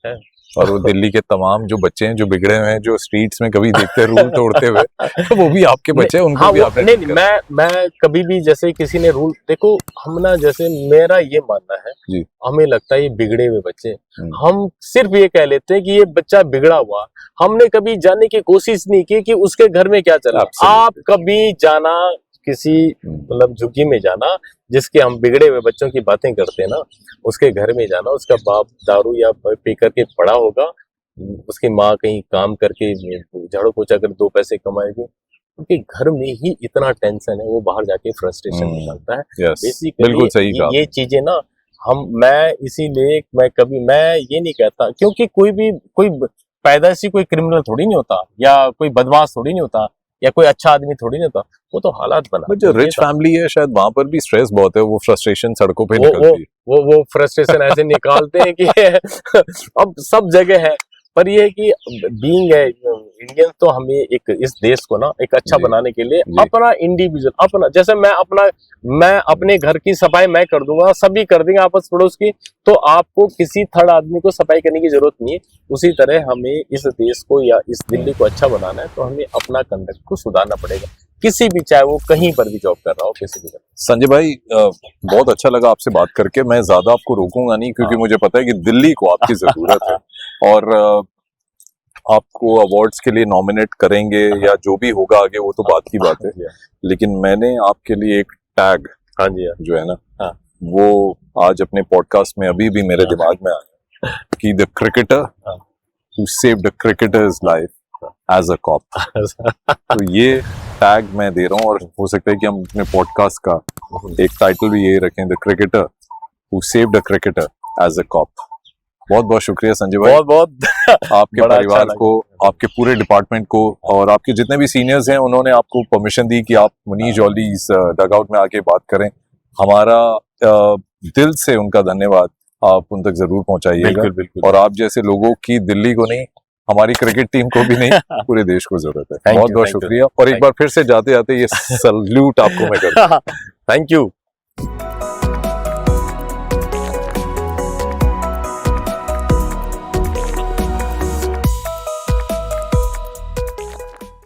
है। और वो दिल्ली के तमाम जो बच्चे हैं जो बिगड़े हुए हैं, जो स्ट्रीट्स में कभी देखते हैं रूल तोड़ते हुए, तो वो भी आपके बच्चे हैं, उनको भी आपने नहीं, मैं कभी भी जैसे किसी ने रूल, देखो हम ना, जैसे मेरा ये मानना है जी, हमें लगता है ये बिगड़े हुए बच्चे, हम सिर्फ ये कह लेते हैं कि ये बच्चा बिगड़ा हुआ, हमने कभी जानने की कोशिश नहीं की कि उसके घर में क्या चल रहा है। आप कभी जाना किसी मतलब झुग्गी में जाना, जिसके हम बिगड़े हुए बच्चों की बातें करते हैं ना, उसके घर में जाना, उसका बाप दारू या पी करके पड़ा होगा, उसकी माँ कहीं काम करके झाड़ू पोछा कर 2 पैसे कमाएगी, क्योंकि घर में ही इतना टेंशन है, वो बाहर जाके फ्रस्ट्रेशन निकालता है। बिल्कुल सही कहा। ये चीजें ना मैं इसीलिए मैं ये नहीं कहता, क्योंकि कोई पैदाइशी कोई क्रिमिनल थोड़ी नहीं होता या कोई बदमाश थोड़ी नहीं होता, या कोई अच्छा आदमी थोड़ी ना था, वो तो हालात बना। जो रिच फैमिली है शायद वहां पर भी स्ट्रेस बहुत है, वो फ्रस्ट्रेशन सड़कों पे निकलती है। वो फ्रस्ट्रेशन ऐसे निकालते हैं कि अब सब जगह है, पर ये है कि बीइंग है इंडियन, तो हमें एक इस देश को ना एक अच्छा बनाने के लिए अपना इंडिविजुअल, अपना जैसे मैं अपने घर की सफाई मैं कर दूंगा, सभी कर देंगे आपस पड़ोस की, तो आपको किसी थर्ड आदमी को सफाई करने की जरूरत नहीं है। उसी तरह हमें इस देश को या इस दिल्ली को अच्छा बनाना है, तो हमें अपना कंडक्ट को सुधारना पड़ेगा, किसी भी, चाहे वो कहीं पर भी जॉब कर रहा हो, किसी भी। संजय भाई बहुत अच्छा लगा आपसे बात करके। मैं ज्यादा आपको रोकूंगा नहीं, क्योंकि मुझे पता है कि दिल्ली को आपकी जरूरत है, और आपको अवार्ड्स के लिए नॉमिनेट करेंगे या जो भी होगा आगे, वो तो बात की बात है। लेकिन मैंने आपके लिए एक टैग जो है ना, वो आज अपने पॉडकास्ट में अभी भी मेरे दिमाग में आया कि the cricketer who saved the cricketer's life as a cop. तो ये टैग मैं दे रहा हूँ, और हो सकता है कि हम अपने पॉडकास्ट का एक टाइटल भी यही रखें, the cricketer who saved the cricketer as a cop. बहुत बहुत शुक्रिया संजय भाई, बहुत आपके परिवार अच्छा को, आपके पूरे डिपार्टमेंट को, और आपके जितने भी सीनियर्स हैं, उन्होंने आपको परमिशन दी कि आप मुनीश जॉली इस डगआउट में आके बात करें। हमारा दिल से उनका धन्यवाद आप उन तक जरूर पहुंचाइएगा, और आप जैसे लोगों की दिल्ली को नहीं, हमारी क्रिकेट टीम को भी नहीं, पूरे देश को जरूरत है। बहुत बहुत शुक्रिया, और एक बार फिर से जाते जाते ये सल्यूट आपको मैं करता हूं। Thank you.